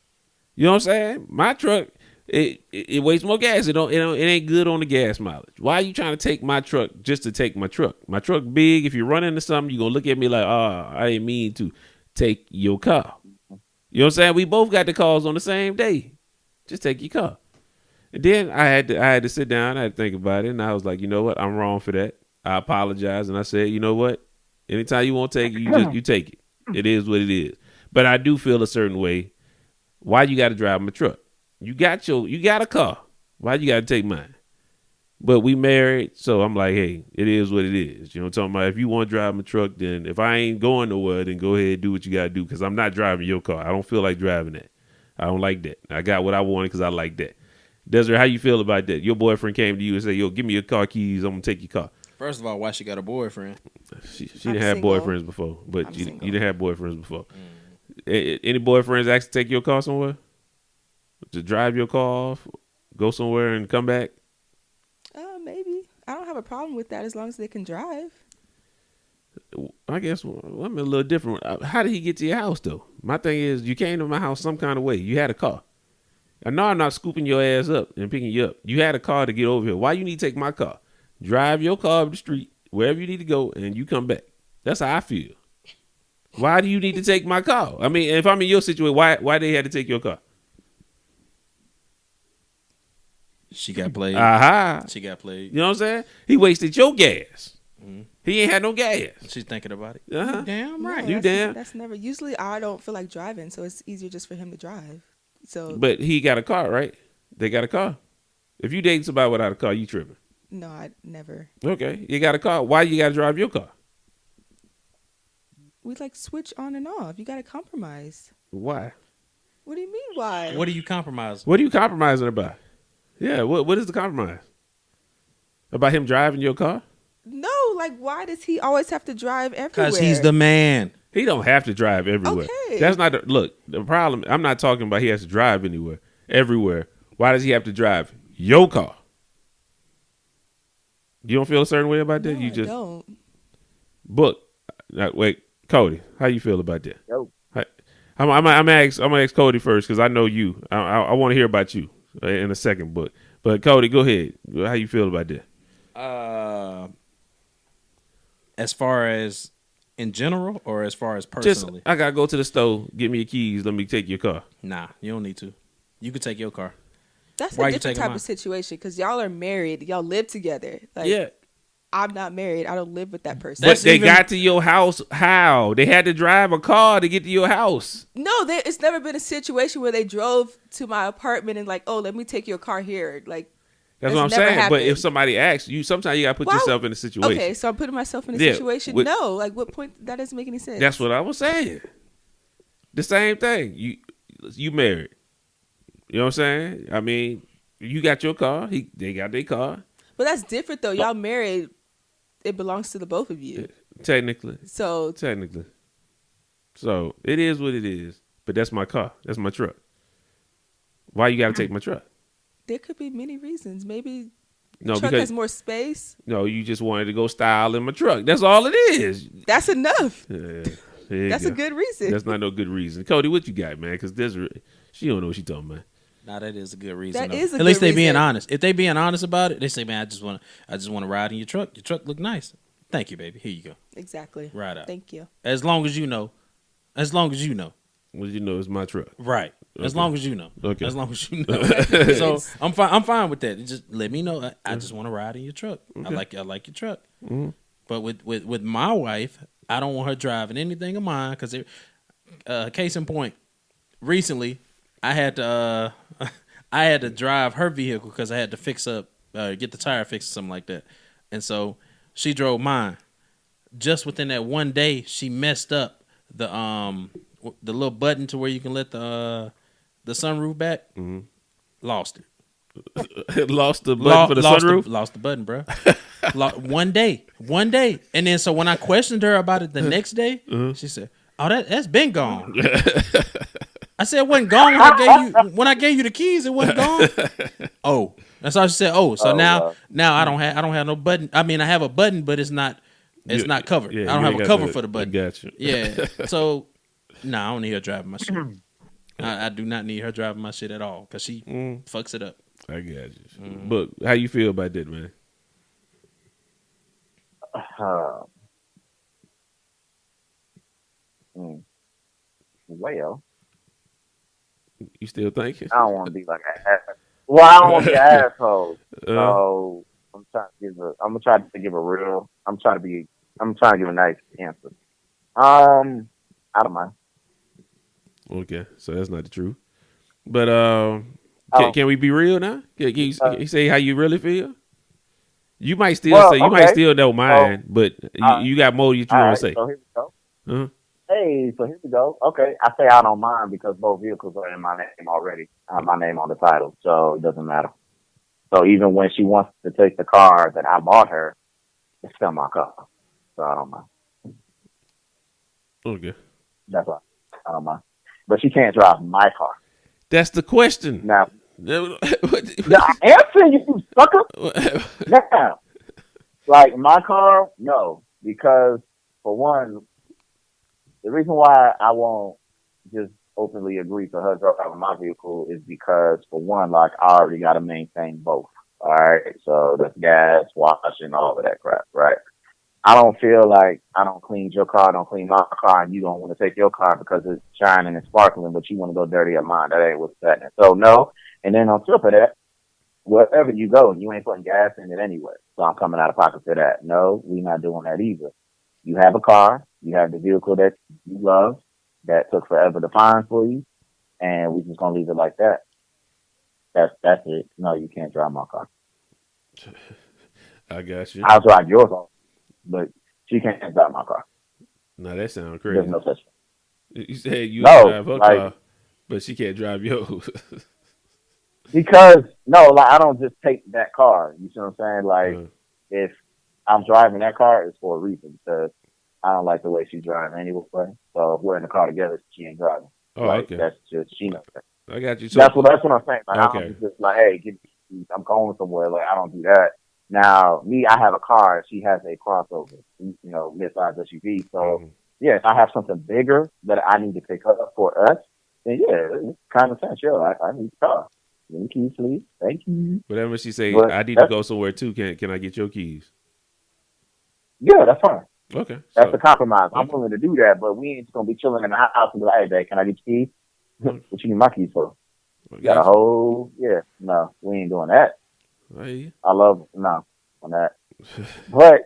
You know what I'm saying? My truck, it wastes more gas. It ain't good on the gas mileage. Why are you trying to take my truck just to take my truck? My truck big. If you run into something, you're going to look at me like, I didn't mean to. Take your car. You know what I'm saying? We both got the calls on the same day. Just take your car. And then I had to sit down. I had to think about it. And I was like, you know what? I'm wrong for that. I apologize. And I said, you know what? Anytime you want to take it, you take it. It is what it is. But I do feel a certain way. Why you got to drive my truck? You got a car. Why you got to take mine? But we married, so I'm like, hey, it is what it is. You know what I'm talking about? If you want to drive my truck, then if I ain't going nowhere, then go ahead and do what you got to do because I'm not driving your car. I don't feel like driving that. I don't like that. I got what I wanted because I like that. Desiree, how you feel about that? Your boyfriend came to you and said, yo, give me your car keys. I'm going to take your car. First of all, why she got a boyfriend? She didn't have single. boyfriends before, but you single. didn't have boyfriends before. Any boyfriends ask to take your car somewhere? To drive your car off, go somewhere and come back? Maybe. I don't have a problem with that as long as they can drive. I guess I'm a little different. How did he get to your house, though? My thing is, you came to my house some kind of way. You had a car. I know I'm not scooping your ass up and picking you up. You had a car to get over here. Why you need to take my car? Drive your car up the street, wherever you need to go, and you come back. That's how I feel. Why do you need to take my car? I mean, if I'm in your situation, why they had to take your car? She got played. Aha. She got played. You know what I'm saying? He wasted your gas. He ain't had no gas. She's thinking about it. Uh-huh. Damn No, right. You damn. That's never. Usually, I don't feel like driving, so it's easier just for him to drive. So But he got a car, right? They got a car. If you dating somebody without a car, you tripping. no, I never. Okay, you got a car. Why you got to drive your car? We like switch on and off. You got to compromise. Why? What do you mean? Why? What do you compromise? What are you compromising about? Yeah, what is the compromise? About him driving your car? No, like why does he always have to drive everywhere? Because he's the man. He don't have to drive everywhere. Okay. That's not the problem. I'm not talking about he has to drive everywhere. Why does he have to drive your car? You don't feel a certain way about that? No, You just I don't. book. Wait, Cody, how you feel about that? Yo. I'm gonna ask Cody first because I know you. I want to hear about you in a second, but Cody, go ahead. How you feel about that? As far as in general or as far as personally? I gotta go to the store, get me your keys, let me take your car. Nah, you don't need to. You could take your car. That's Why a you different taking type mine? of situation because y'all are married. Y'all live together. Like, Yeah. I'm not married. I don't live with that person. But That's they even- got to your house how? They had to drive a car to get to your house. No, it's never been a situation where they drove to my apartment and like, oh, let me take your car here. Like, That's what I'm never saying. But if happened. somebody asks you, sometimes you gotta put Why- yourself in a situation. Okay, so I'm putting myself in a Yeah, situation. with- No, like what point? That doesn't make any sense. That's what I was saying. The same thing. You married. You know what I'm saying? I mean, you got your car. They got their car. But that's different though. Y'all married. It belongs to the both of you. Technically. So So it is what it is. But that's my car. That's my truck. Why you gotta take my truck? there could be many reasons. Maybe No, the truck because has more space. no, you just wanted to go style in my truck. That's all it is. That's enough. Yeah, there you That's go. a good reason. That's not no good reason. Cody, what you got, man? Because she don't know what she talking about. Nah, that is a good reason. That though. is a At least good they being reason. honest. If they being honest about it, they say, man, I just want to ride in your truck. Your truck look nice. Thank you, baby. Here you go. Exactly. Ride out. Thank you. As long as you know. As long as you know. Well, you know, it's my truck. Right. As Okay. long as you know. Okay. As long as you know. So I'm fine with that. Just let me know. I just want to ride in your truck. Okay. I like your truck. But with my wife, I don't want her driving anything of mine because case in point, recently I had to drive her vehicle because I had to fix up get the tire fixed or something like that. And so she drove mine. Just within that one day, she messed up the little button to where you can let the sunroof back. Lost it. Lost the button for the sunroof? Lost the button, bro. One day, and then so when I questioned her about it the next day, she said, "Oh, that's been gone." I said, "It wasn't gone when I gave you the keys. It wasn't gone." Oh, that's all she said. Oh, so now I don't have no button. I mean, I have a button, but it's not covered. Yeah, I don't you have ain't a got cover that. for the button. I got you. Yeah. So, I don't need her driving my shit. I do not need her driving my shit at all because she fucks it up. I got you. But how you feel about that, man? Well, You still thinking? I don't want to be like an asshole. Well, I don't want to be an asshole. So I'm trying to give a nice answer. I don't mind. Okay, so that's not the truth. But can we be real now? Can you say how you really feel? You might still Well, say you might still know mine, but you got more you all want right, to say. so here we go. Uh-huh. Hey, so here we go. Okay, I say I don't mind because both vehicles are in my name already. I have my name on the title, so it doesn't matter. So even when she wants to take the car that I bought her, it's still my car. So I don't mind. Okay. That's why I don't mind. But she can't drive my car. That's the question. Now, What- I'm answering you, sucker. Now, like my car, no, because for one, the reason why I won't just openly agree to her driving my vehicle is because for one, like I already got to maintain both. All right, so that's gas, washing, all of that crap, right? I don't feel like I don't clean your car, don't clean my car, and you don't want to take your car because it's shining and sparkling, but you want to go dirty at mine. That ain't what's happening. So no, and then on top of that, wherever you go, you ain't putting gas in it anyway. So I'm coming out of pocket for that. No, we're not doing that either. You have a car, you have the vehicle that you love, that took forever to find for you, and we're just gonna leave it like that. That's it. No, you can't drive my car. I got you. I'll drive yours on, but she can't drive my car. Now that sounds There's crazy. no such thing. You said you No, drive her like- car, but she can't drive yours. Because no, like I don't just take that car. You see what I'm saying? Like Uh, if I'm driving that car, it's for a reason because I don't like the way she's driving anyway. So if we're in the car together, she ain't driving. oh, Like okay. that's just she knows that. I got you. So, That's what I'm saying. Like I Okay. don't just like, hey, I'm going somewhere. Like I don't do that. Now me, I have a car. She has a crossover. You know, mid-size SUV. So Mhm. yeah, if I have something bigger that I need to pick up for us, then yeah, it's kind of sense. Yeah, I need the car. Give me keys, please. Thank you. Whatever she say, But I need to that's- go somewhere too. Can I get your keys? Yeah, that's fine. Okay. That's So, the compromise. I'm okay. willing to do that, but we ain't just gonna be chilling in the house and be like, hey, babe, can I get your keys? What you need my keys for? I You got a got you. whole, no, we ain't doing that. I hear you. I love, no, on that. But,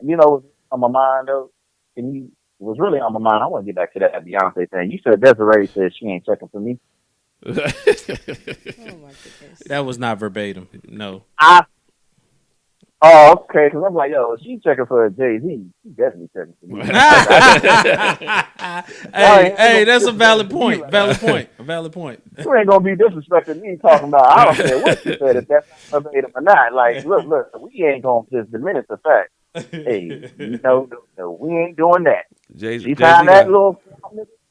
on my mind, though, was really on my mind, I want to get back to that Beyonce thing. You said Desiree said she ain't checking for me. Oh my goodness. That was not verbatim. No. Oh, okay, because I'm like, yo, if she checking for Jay-Z, she definitely checking for me. Hey, that's a valid point. Valid point. A valid point. You ain't gonna be disrespecting me talking about I don't care what you said if that's verbatim or not. Like, look, we ain't gonna just diminish the fact. Hey, no, we ain't doing that. She found that little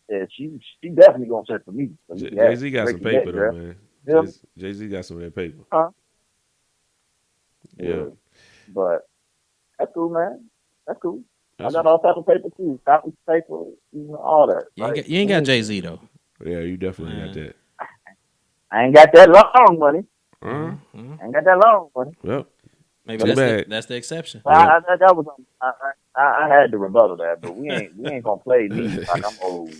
yeah, she definitely gonna check for me. So, yeah, Jay-Z got some break paper your though, neck, man. girl. Jay-Z got some of that paper. Huh? Yeah. But that's cool, man. That's cool. That's I got all types of paper too. Copy paper, all that. You ain't got Jay-Z though. Yeah, you definitely got that. I ain't got that long money. Uh-huh. I ain't got that long money. Well, Maybe Too that's bad. that's the exception. Yeah. That was I had to rebuttal that, but we ain't gonna play me like I'm old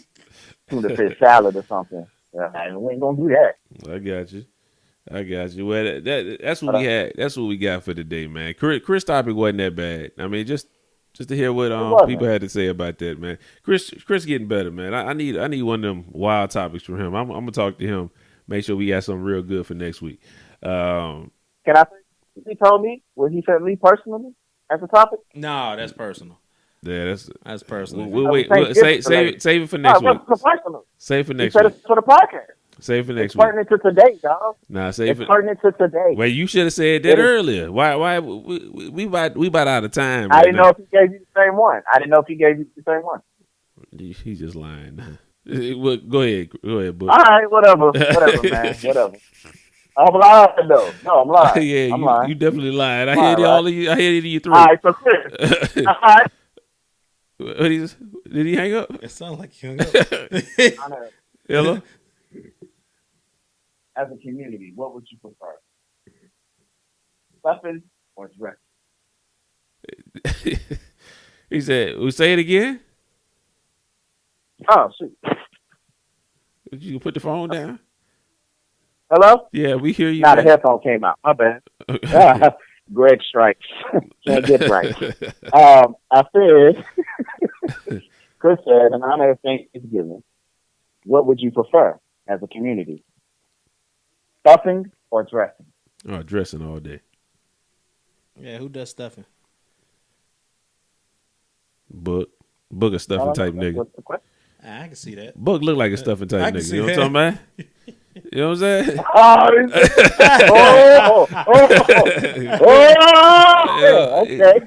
tuna fish salad or something. And we ain't gonna do that. I got you. Well, that's what we had. That's what we got for today, man. Chris topic wasn't that bad. I mean, just to hear what wasn't. people had to say about that, man. Chris getting better, man. I need one of them wild topics from him. I'm gonna talk to him. Make sure we got something real good for next week. Can I say he told me what he said me personally as a topic? No, that's personal. Yeah, That's personal. we'll wait. Save it for No, next week. it's personal. Save it for He next said week. it's for the podcast. Save it for It's next week. pertinent to today, dog. Nah, save It's it. pertinent to today. Well, you should have said that It is- earlier. Why we about out of time? I Right didn't now. know if he gave you the same one. I didn't know if he gave you the same one. He's just lying. Well, go ahead, Book. All right, whatever, man, whatever. I'm lying though. No, I'm lying. Yeah, I'm lying. you definitely lied. I Lying, heard right? all of you. I heard it in you three. All right, so Chris. All right. Did he hang up? It sounds like you hung up. I know. Hello. As a community, what would you prefer? Stuffing or dressing? He said, "Well, say it again." Oh shoot. Did you put the phone down? Hello? Yeah, we hear you. Nah, the man. headphone came out. My bad. Greg strikes. Can't get right. I said, Chris said, in honor of Thanksgiving, what would you prefer as a community? Stuffing or dressing? Oh, dressing all day. Yeah, who does stuffing? Book a stuffing type nigga. What's the question? I can see that. Book look like a stuffing I type can nigga. see You know what I'm that. talking about? You know what I'm saying? Okay.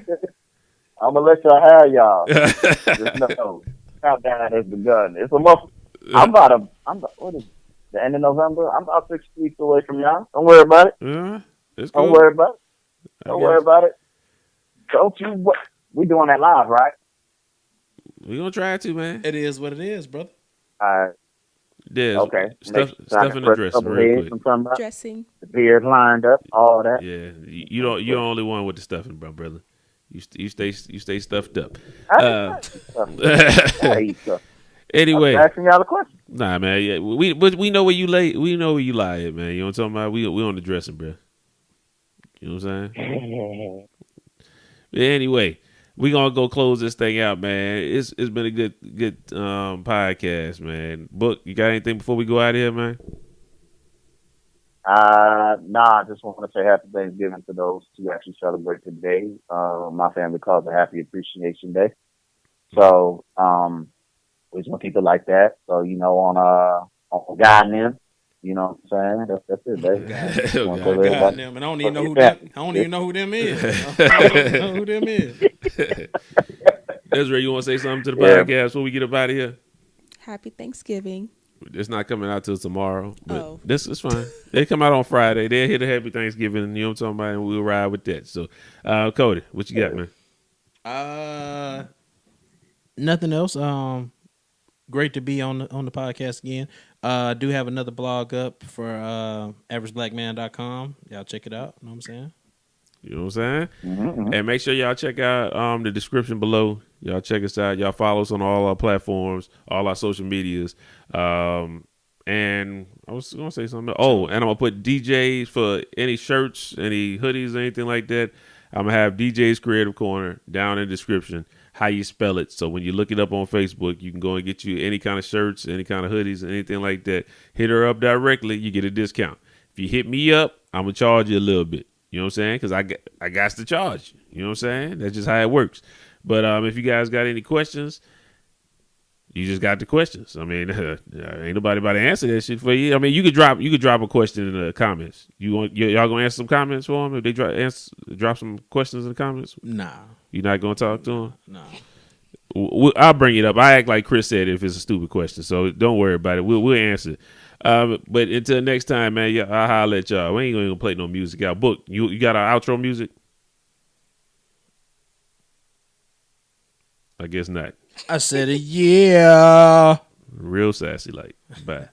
I'm gonna let y'all have y'all. Just know, countdown has begun. It's a month. What is it? The end of November? I'm about 6 weeks away from y'all. Don't worry about it. Yeah, it's cool. Don't worry about it. I Don't guess. worry about it. Don't you? What? We doing that live, right? We gonna try to, man. It is what it is, brother. All right. Yeah, Okay. stuff in the press dressing couple real heads quick. and something about Dressing. the beard lined up, all that. Yeah, you're the only one with the stuffing, brother. You stay stuffed up. I hate stuff. Anyway, I'm asking y'all the question. nah, man. Yeah, we know where you lay. We know where you lie at, man. You know what I'm talking about? We on the dressing, bro. You know what I'm saying? But anyway, we gonna go close this thing out, man. It's been a good podcast, man. Book, you got anything before we go out of here, man? Nah, I just want to say happy Thanksgiving to those who actually celebrate today. My family calls it Happy Appreciation Day. So, we just want to keep it like that. So, on God and them, you know what I'm saying? That's it, baby. God damn, and I don't even know who them. I don't even know who them is. I don't know who them is. Ezra, you want to say something to the podcast before we get up out of here? Happy Thanksgiving. It's not coming out till tomorrow, but Oh. this is fine. They come out on Friday. They'll hit a happy Thanksgiving, you know what I'm talking about, and we'll ride with that. So, Cody, what you got, man? Nothing else. Great to be on the podcast again. I do have another blog up for averageblackman.com. Y'all check it out. Know what I'm saying? You know what I'm saying? Mm-hmm. And make sure y'all check out the description below. Y'all check us out. Y'all follow us on all our platforms, all our social medias. And I was going to say something. Oh, and I'm going to put DJs for any shirts, any hoodies, anything like that. I'm going to have DJ's Creative Corner down in the description, how you spell it. So when you look it up on Facebook, you can go and get you any kind of shirts, any kind of hoodies, anything like that. Hit her up directly. You get a discount. If you hit me up, I'm going to charge you a little bit. You know what I'm saying? Because I got to charge. You know what I'm saying? That's just how it works. But if you guys got any questions, you just got the questions. I mean, ain't nobody about to answer that shit for you. I mean, you could drop a question in the comments. Y'all gonna answer some comments for them if they drop some questions in the comments? Nah. You not gonna talk to them? Nah. I'll bring it up. I act like Chris said if it's a stupid question, so don't worry about it. We'll answer it. But until next time, man, I'll holler at y'all. We ain't gonna play no music out. Book, you got our outro music? I guess not. I said it, yeah. Real sassy like. Bye.